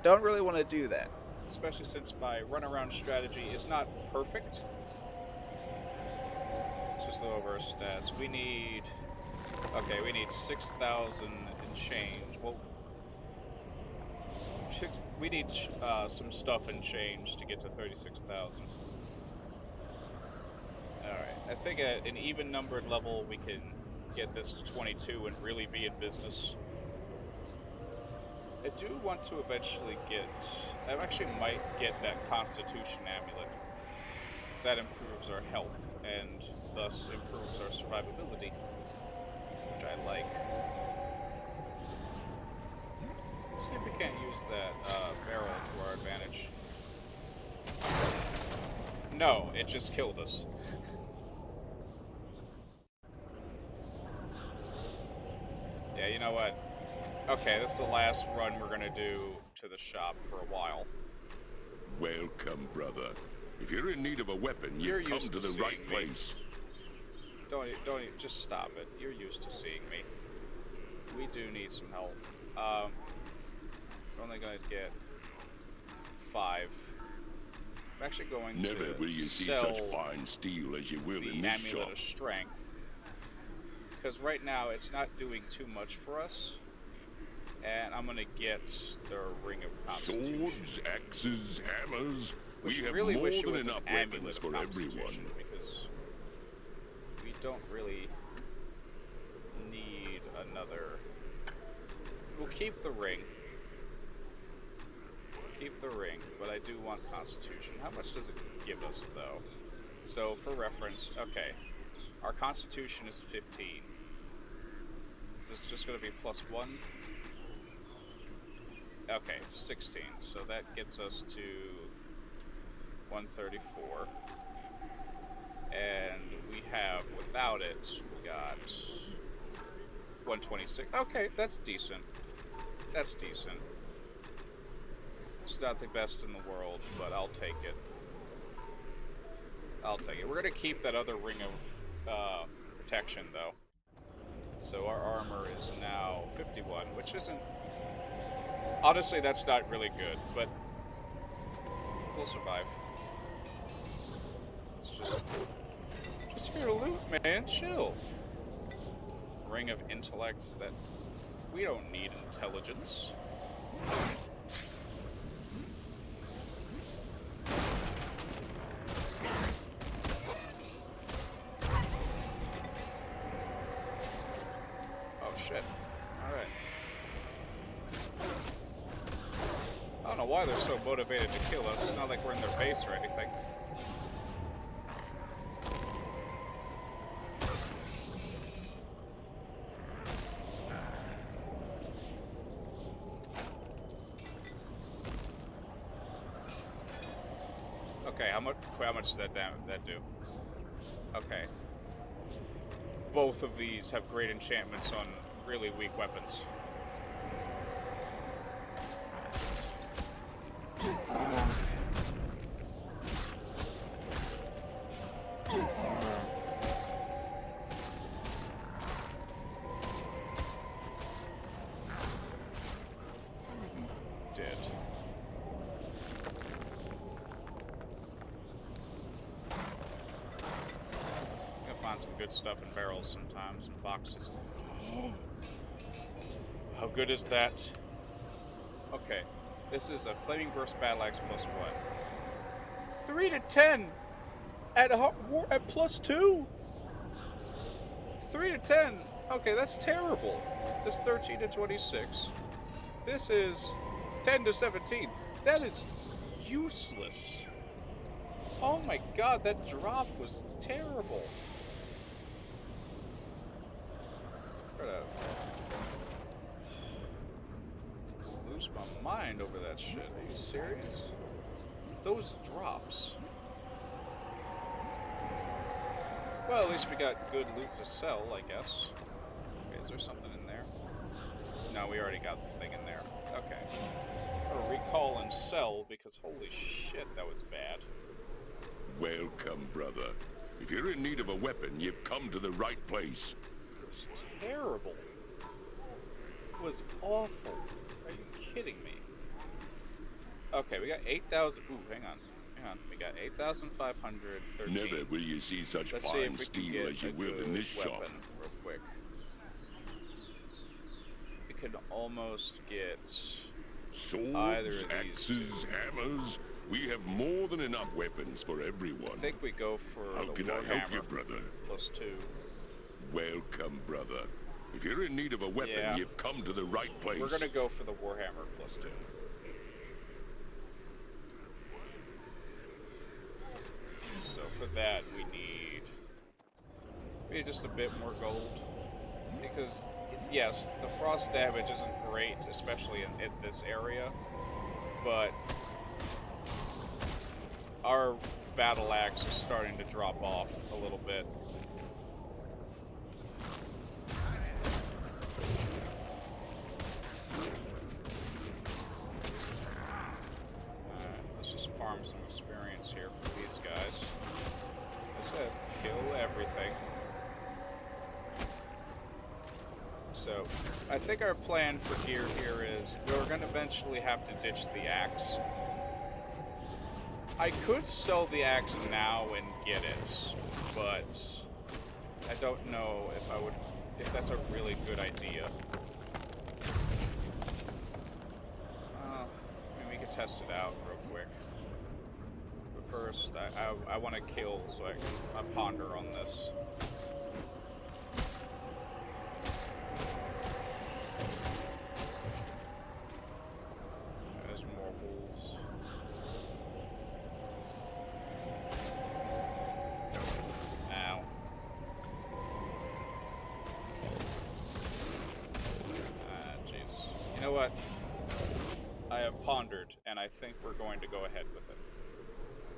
Don't really want to do that. Especially since my runaround strategy is not perfect. It's just a little over our stats. We need... Okay, we need 6,000 and change. Well, we need some stuff and change to get to 36,000. Alright, I think at an even-numbered level we can get this to 22 and really be in business. I do want to eventually get... I actually might get that Constitution Amulet. Because that improves our health, and thus improves our survivability. Which I like. See if we can't use that barrel to our advantage. No, it just killed us. Yeah, you know what? Okay, this is the last run we're gonna do to the shop for a while. Welcome, brother. If you're in need of a weapon, you've come to the right place. Don't just stop it. You're used to seeing me. We do need some health. We're only gonna get 5. I'm actually going Never to will you see sell such fine steel as you will in the this Amulet shop. of Strength. Because right now it's not doing too much for us. And I'm gonna get the Ring of Constitution. Swords, axes, hammers. Which We have really more wish it than was an enough amulet weapons of for everyone. Constitution, because we don't really need another. We'll keep the ring. Keep the ring, but I do want Constitution. How much does it give us, though? So, for reference, okay, our Constitution is 15. Is this just going to be +1? Okay, 16. So that gets us to 134. And we have, without it, we got 126. Okay, that's decent. That's decent. It's not the best in the world, but I'll take it. I'll take it. We're going to keep that other ring of protection, though. So our armor is now 51, which isn't... Honestly, that's not really good, but we'll survive. It's just here to loot, man. Chill. Ring of intellect. That we don't need intelligence. Oh shit! All right. I don't know why they're so motivated to kill us. It's not like we're in their base or anything. Okay, how much does that do? Okay. Both of these have great enchantments on really weak weapons. Dead. You'll find some good stuff in barrels sometimes, and boxes. How good is that? Okay, this is a Flaming Burst Battle Axe plus what? 3 to 10 at +2. 3 to 10. Okay, that's terrible. This 13 to 26. This is 10 to 17. That is useless. Oh my god, that drop was terrible. I'm gonna lose my mind over that shit. Are you serious? Those drops. Well, at least we got good loot to sell, I guess. Okay, is there something in there? No, we already got the thing in there. Okay. Or recall and sell, because holy shit, that was bad. Welcome, brother. If you're in need of a weapon, you've come to the right place. It was terrible. It was awful. Are you kidding me? Okay, we got 8,000. Ooh, hang on. Hang on. We got 8,513. Never will you see such Let's see fine if we can steel get as you a will in good this shop. weapon real quick. We could almost get either Swords, of these axes, two. hammers. We have more than enough weapons for everyone. I think we go for How the can I help you, Warhammer brother? +2. Welcome, brother. If you're in need of a weapon, Yeah. you've come to the right place. We're gonna go for the Warhammer +2. So for that we need just a bit more gold. Because yes, the frost damage isn't great, especially in this area, but our battle axe is starting to drop off a little bit. Let's just farm some experience here for these guys. Like I said, kill everything. So, I think our plan for gear here is we're going to eventually have to ditch the axe. I could sell the axe now and get it, but I don't know if that's a really good idea. I mean, we could test it out real quick. But first, I want to kill so I can ponder on this. There's more wolves. Ow. Jeez. You know what? I have pondered, and I think we're going to go ahead with it.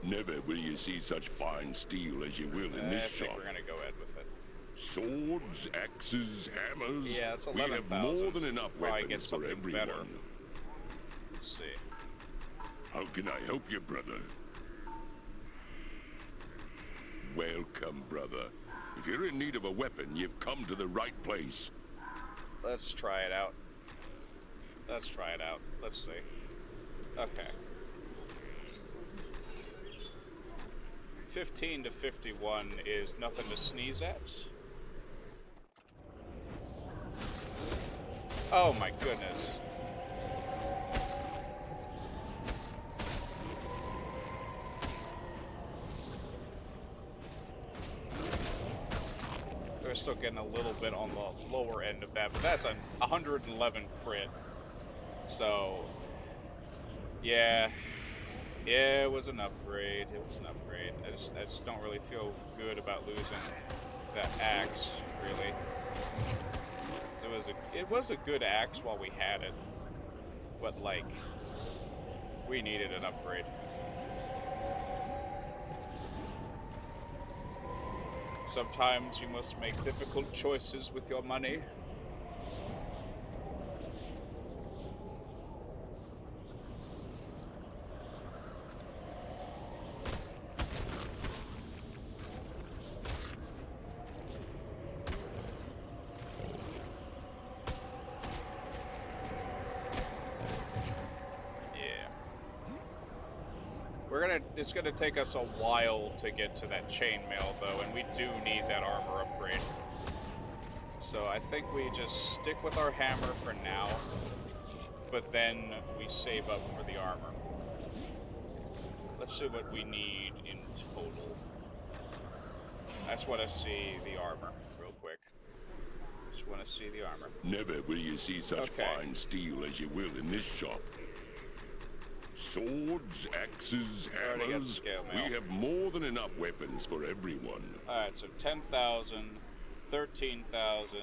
Never will you see such fine steel as you will in this I shop. think we're going to go ahead with it. Swords, axes, hammers. Yeah, it's We have 11,000. more than enough Probably get weapons for something everyone. better. Let's see. How can I help you, brother? Welcome, brother. If you're in need of a weapon, you've come to the right place. Let's try it out. Let's try it out. Let's see. Okay. 15 to 51 is nothing to sneeze at. Oh my goodness. We're still getting a little bit on the lower end of that, but that's a 111 crit. So, yeah. Yeah, it was an upgrade. It was an upgrade. I just don't really feel good about losing that axe, really. So it was a good axe while we had it, but like we needed an upgrade. Sometimes you must make difficult choices with your money. It's gonna take us a while to get to that chainmail though, and we do need that armor upgrade. So I think we just stick with our hammer for now, but then we save up for the armor. Let's see what we need in total. I just want to see the armor real quick. Just want to see the armor. Never will you see such fine steel as you will in this shop. Swords, axes, hammers. We have more than enough weapons for everyone. Alright, so 10,000, 13,000,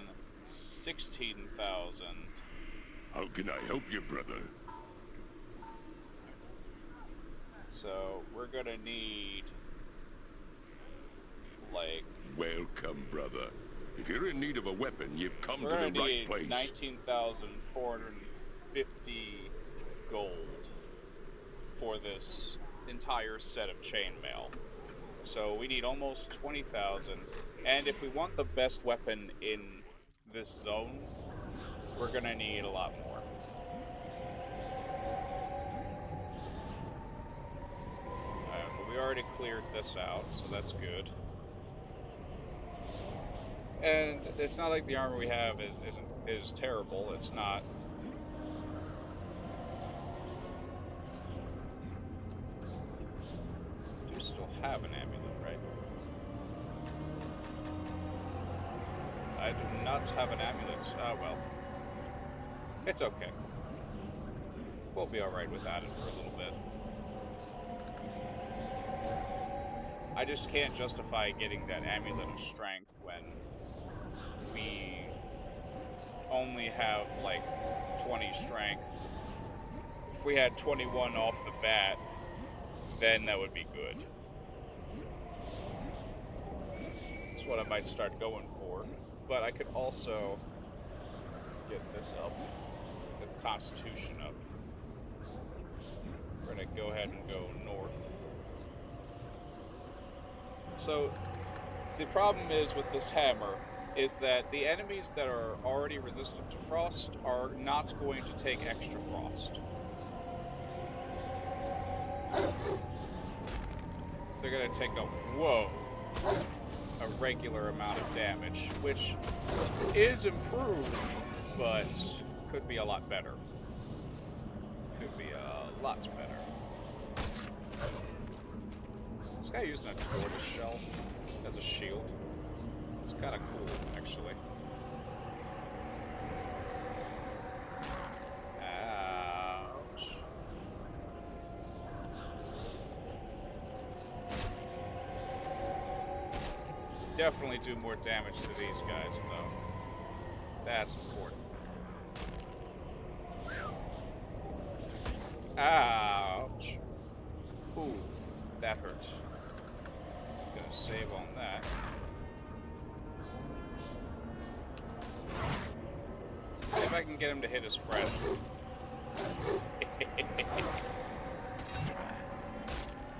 16,000. How can I help you, brother? So, we're gonna need, like... Welcome, brother. If you're in need of a weapon, you've come to the right place. 19,450 gold for this entire set of chainmail. So we need almost 20,000. And if we want the best weapon in this zone, we're gonna need a lot more. But we already cleared this out, so that's good. And it's not like the armor we have is terrible. It's not. Do still have an amulet, right? I do not have an amulet. Ah, well. It's okay. We'll be alright without it for a little bit. I just can't justify getting that amulet of strength when we only have like 20 strength. If we had 21 off the bat, then that would be good. That's what I might start going for. But I could also get this up, the Constitution up. We're gonna go ahead and go north. So the problem is with this hammer is that the enemies that are already resistant to frost are not going to take extra frost. They're going to take a regular amount of damage, which is improved, but could be a lot better. Could be a lot better. This guy using a tortoise shell as a shield. It's kind of cool, actually. Ouch. Definitely do more damage to these guys, though. That's important. Ouch. Ooh, that hurt. Gonna save on that. See if I can get him to hit his friend.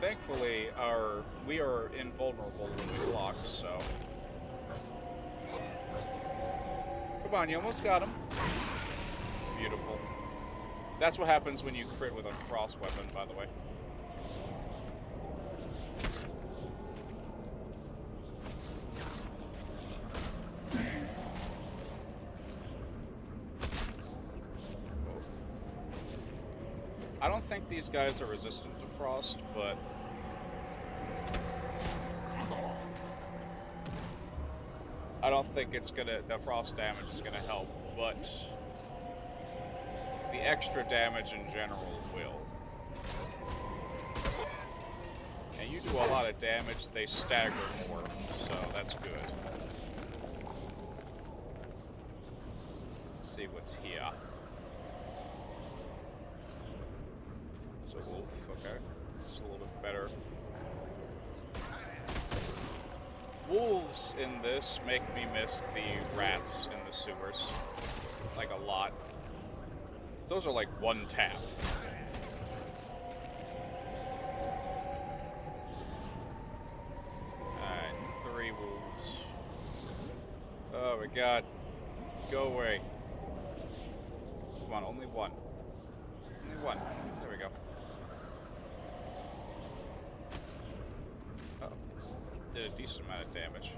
Thankfully, we are invulnerable when we block, so... Come on, you almost got him. Beautiful. That's what happens when you crit with a frost weapon, by the way. I don't think these guys are resistant to frost, but... I don't think the frost damage is gonna help, but... the extra damage in general will. And you do a lot of damage, they stagger more, so that's good. Let's see what's here. So wolf, okay. It's a little bit better. wolves in this make me miss the rats in the sewers. Like, a lot. Those are like one tap. Alright, 3 wolves. Oh my god. Go away. Come on, only one. Only one. There we go. Oh. Did a decent amount of damage.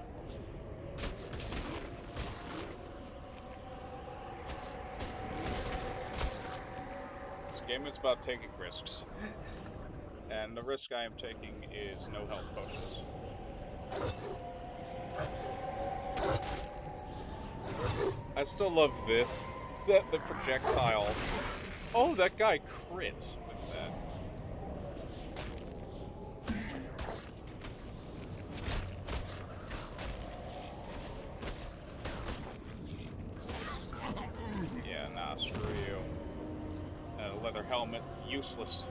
This game is about taking risks. And the risk I am taking is no health potions. I still love this. That the projectile. Oh, that guy crit with that. Yeah, nah, screw you. A leather helmet, useless.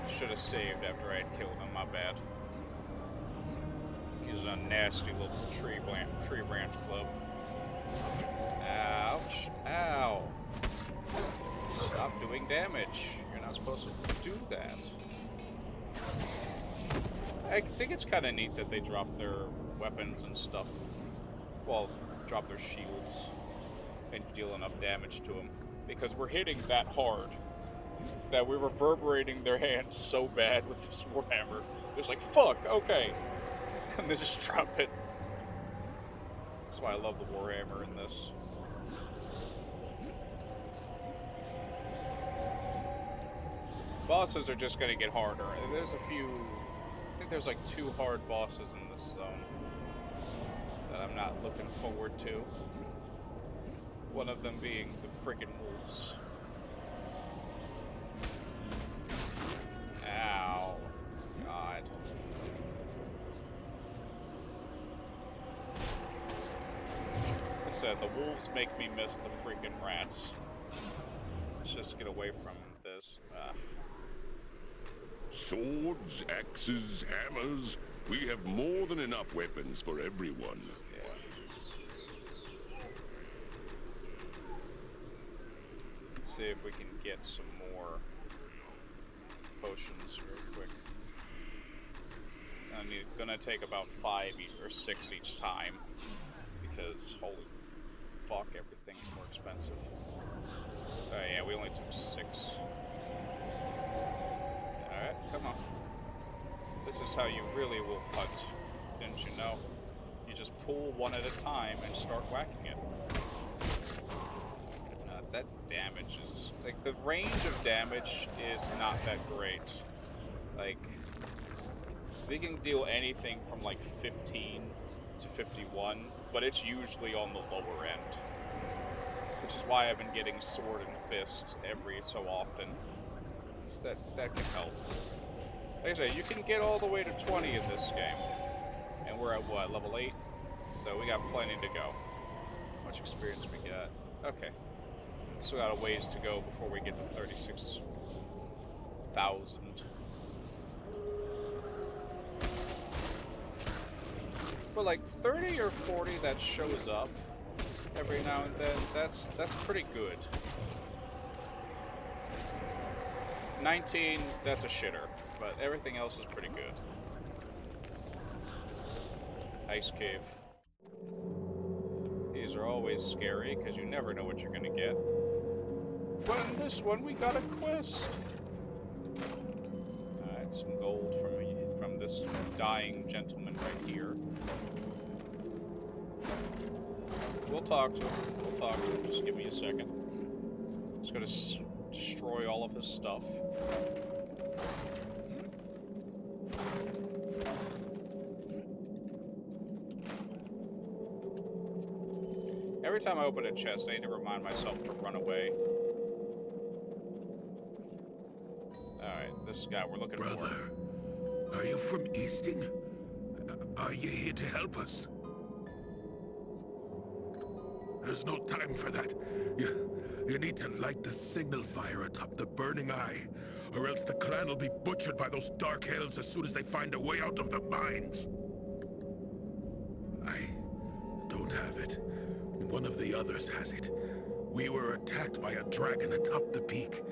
Should have saved after I had killed him, my bad. He's a nasty little tree branch club. Ouch. Ow. Stop doing damage. You're not supposed to do that. I think it's kind of neat that they drop their weapons and stuff. Well, drop their shields and deal enough damage to them. Because we're hitting that hard that we're reverberating their hands so bad with this Warhammer. It's like, fuck, okay. And they just drop it. That's why I love the Warhammer in this. Bosses are just gonna get harder. There's a few... I think there's like 2 hard bosses in this zone that I'm not looking forward to. One of them being the friggin' wolves. Ow. God. Like I said, the wolves make me miss the freaking rats. Let's just get away from this. Swords, axes, hammers. We have more than enough weapons for everyone. Yeah. See if we can get some more potions real quick. I'm gonna take about 5 or 6 each time because holy fuck, everything's more expensive. Oh yeah, we only took 6. Alright, come on. This is how you really wolf hunt, didn't you know? You just pull one at a time and start whacking it. That damage is... like, the range of damage is not that great. Like, we can deal anything from like 15 to 51, but it's usually on the lower end. Which is why I've been getting sword and fist every so often. So that can help. Like I say, you can get all the way to 20 in this game. And we're at what, level 8? So we got plenty to go. How much experience we got? Okay. Still got a ways to go before we get to 36,000. But like 30 or 40 that shows up every now and then, that's pretty good. 19, that's a shitter, but everything else is pretty good. Ice cave. These are always scary because you never know what you're gonna get. But in this one, we got a quest. Alright, some gold from this dying gentleman right here. We'll talk to him. We'll talk to him. Just give me a second. Just gonna destroy all of his stuff. Every time I open a chest, I need to remind myself to run away. Alright, this guy we're looking Brother, for. are you from Easting? Are you here to help us? There's no time for that. You need to light the signal fire atop the burning eye. or else the clan will be butchered by those dark elves as soon as they find a way out of the mines. I don't have it. One of the others has it. We were attacked by a dragon atop the peak.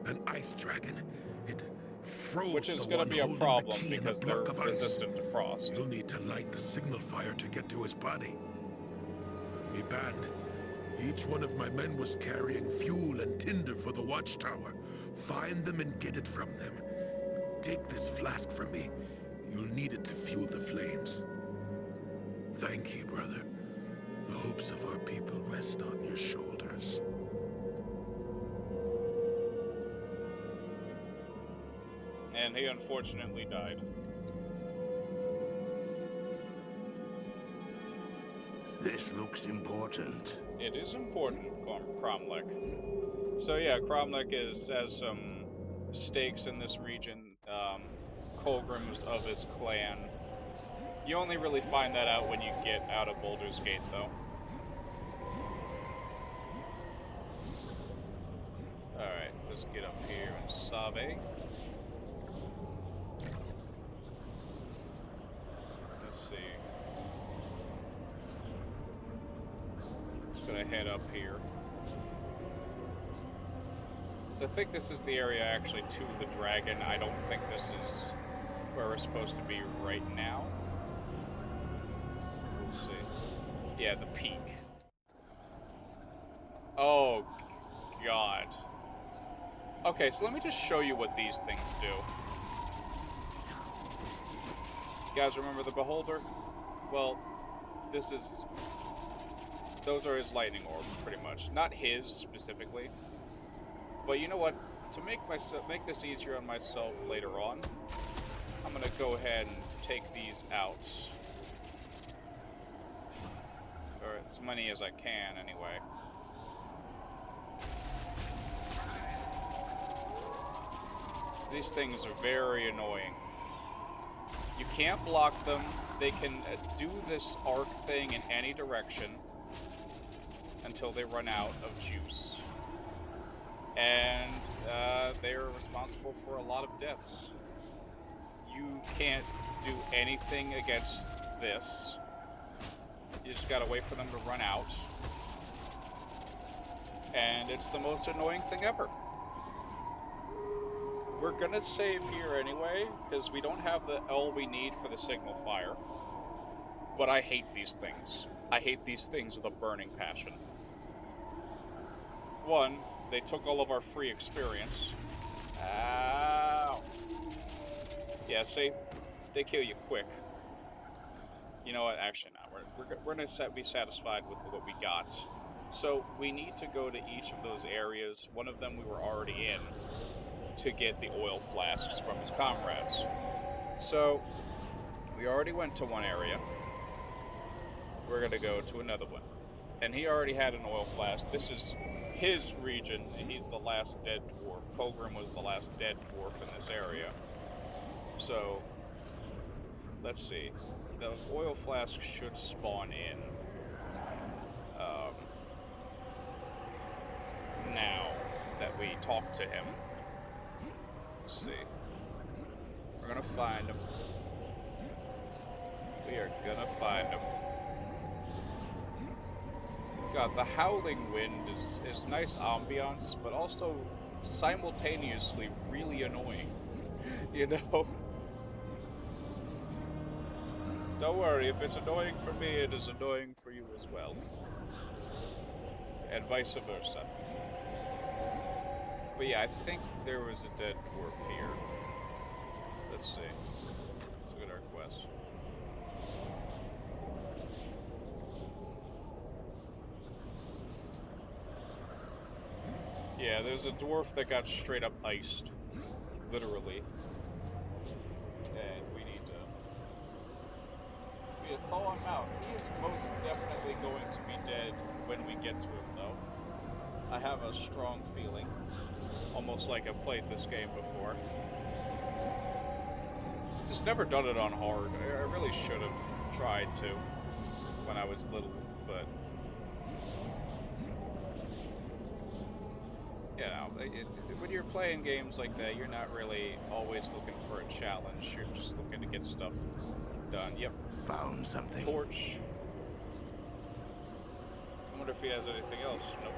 An ice dragon. It froze Which is the going one to be a holding the problem key in a because they're block of ice. resistant to frost. You'll need to light the signal fire to get to his body. Me band. Each one of my men was carrying fuel and tinder for the watchtower. Find them and get it from them. Take this flask from me. You'll need it to fuel the flames. Thank you, brother. The hopes of our people rest on your shoulders. And he unfortunately died. This looks important. It is important, Cromlech. So yeah, Cromlech has some stakes in this region. Colgrims of his clan. You only really find that out when you get out of Baldur's Gate, though. Alright, let's get up here and Save. Let's see. Just gonna head up here. So I think this is the area actually to the dragon. I don't think this is where we're supposed to be right now. We'll see. Yeah, the peak. Oh, God. Okay, so let me just show you what these things do. You guys remember the Beholder? Well, this is... Those are his lightning orbs, pretty much. Not his, specifically. But you know what? To make this easier on myself later on, I'm gonna go ahead and take these out. Or as many as I can, anyway. These things are very annoying. You can't block them. They can do this arc thing in any direction until they run out of juice. And they're responsible for a lot of deaths. You can't do anything against this. You just gotta wait for them to run out. And it's the most annoying thing ever. We're gonna save here anyway, because we don't have all we need for the signal fire. But I hate these things. I hate these things with a burning passion. One, they took all of our free experience. Ow. Yeah, see? They kill you quick. You know what? Actually, no. We're going to be satisfied with what we got. So, we need to go to each of those areas. One of them we were already in to get the oil flasks from his comrades. So, we already went to one area. We're going to go to another one. And he already had an oil flask. This is his region. He's the last dead dwarf. Colgrim was the last dead dwarf in this area. So, let's see. The oil flask should spawn in. Now that we talk to him. Let's see. We're gonna find him. We are gonna find him. God, the howling wind is nice ambiance, but also simultaneously really annoying. You know? Don't worry, if it's annoying for me, it is annoying for you as well. And vice versa. But yeah, I think there was a dead dwarf here. Let's see. Let's look at our quest. Yeah, there's a dwarf that got straight up iced. Literally. And we need to thaw him out. He is most definitely going to be dead when we get to him, though. I have a strong feeling. Almost like I've played this game before. Just never done it on hard. I really should have tried to when I was little, but... you know, when you're playing games like that, you're not really always looking for a challenge. You're just looking to get stuff done. Yep. Found something. Torch. I wonder if he has anything else. Nope.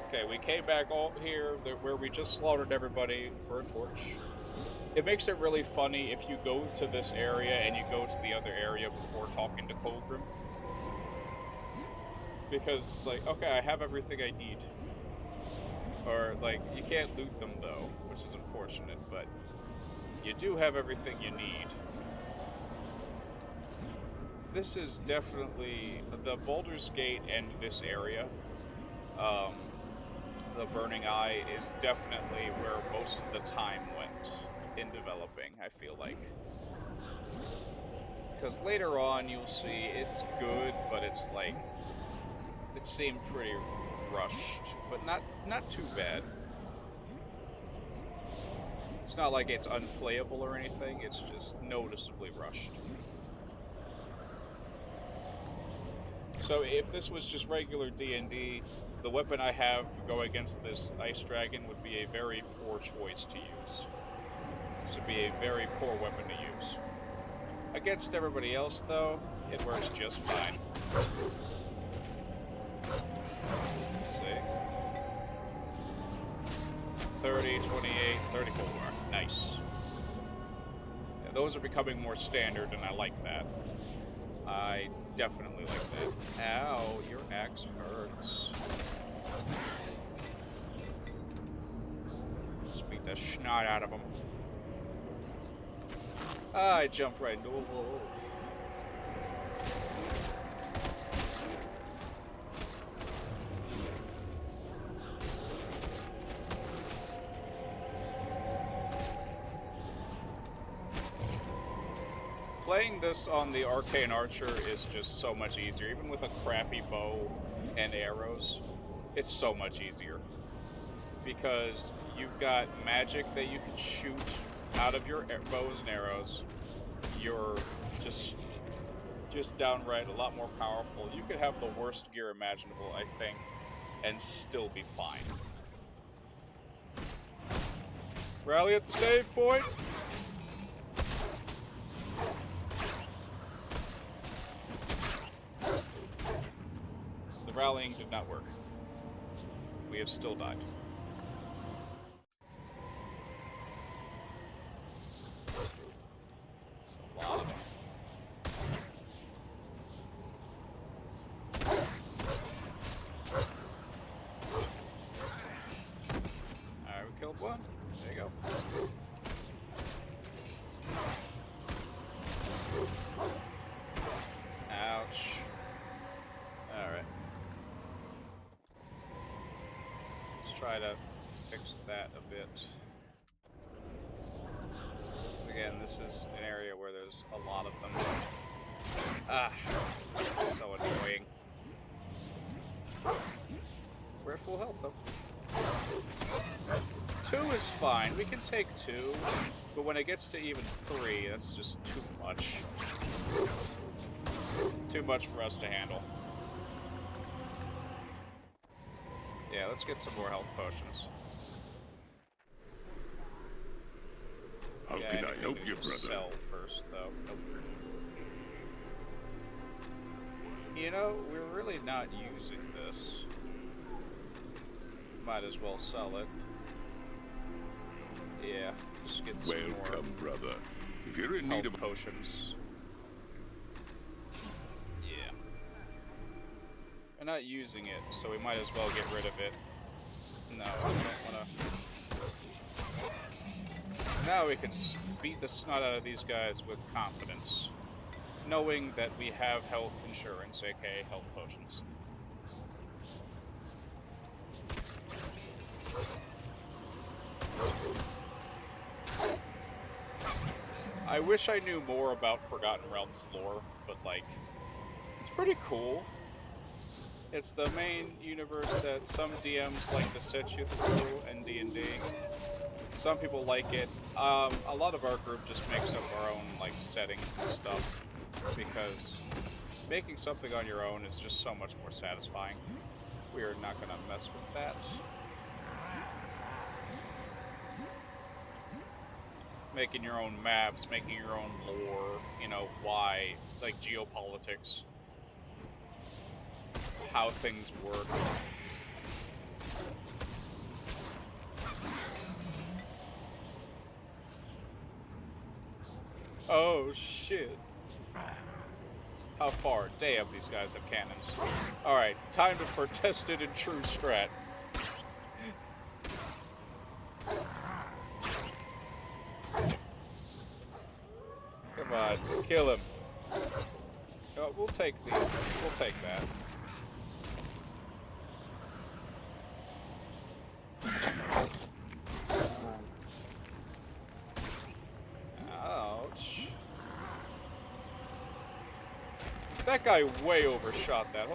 Okay, we came back all here where we just slaughtered everybody for a torch. It makes it really funny if you go to this area and you go to the other area before talking to Colgrim. Because, like, okay, I have everything I need. Or, like, you can't loot them, though, which is unfortunate, but you do have everything you need. This is definitely the Baldur's Gate and this area. The Burning Eye is definitely where most of the time went in developing, I feel like. Because later on, you'll see it's good, but it's like, it seemed pretty rushed, but not too bad. It's not like it's unplayable or anything, it's just noticeably rushed. So if this was just regular D&D, the weapon I have to go against this ice dragon would be a very poor choice to use. This would be a very poor weapon to use. Against everybody else, though, it works just fine. Let's see. 30, 28, 34. Nice. Yeah, those are becoming more standard, and I like that. I definitely like that. Ow, your axe hurts. Just beat the snot out of him. I jumped right into a wolf. Playing this on the Arcane Archer is just so much easier. Even with a crappy bow and arrows, it's so much easier. Because you've got magic that you can shoot out of your bows and arrows. You're just downright a lot more powerful. You could have the worst gear imaginable, I think, and still be fine. Rally at the save point. The rallying did not work. We have still died. It's a lot of them. Alright, we killed one. There you go. Ouch. Alright. Let's try to fix that a bit. So again, this is an area where there's a lot of them. Ah, so annoying. We're at full health though. 2 is fine. We can take 2, but when it gets to even 3, that's just too much. Too much for us to handle. Yeah, let's get some more health potions. How Yeah, can I anything help to you, just brother? Sell first, though. Nope. You know, we're really not using this. Might as well sell it. Yeah, just get some Welcome, brother. If you're in more need health of potions. Yeah. We're not using it, so we might as well get rid of it. No, I don't wanna... Now we can beat the snot out of these guys with confidence, knowing that we have health insurance, aka health potions. I wish I knew more about Forgotten Realms lore, but like, it's pretty cool. It's the main universe that some DMs like to set you through in D&D. Some people like it. A lot of our group just makes up our own like settings and stuff, because making something on your own is just so much more satisfying. We are not gonna mess with that. Making your own maps, making your own lore, you know, why, like geopolitics, how things work. Oh shit. How far? Damn, these guys have cannons. Alright, time for tested and true strat. Come on, kill him. Oh, we'll take that. Ouch. That guy way overshot that.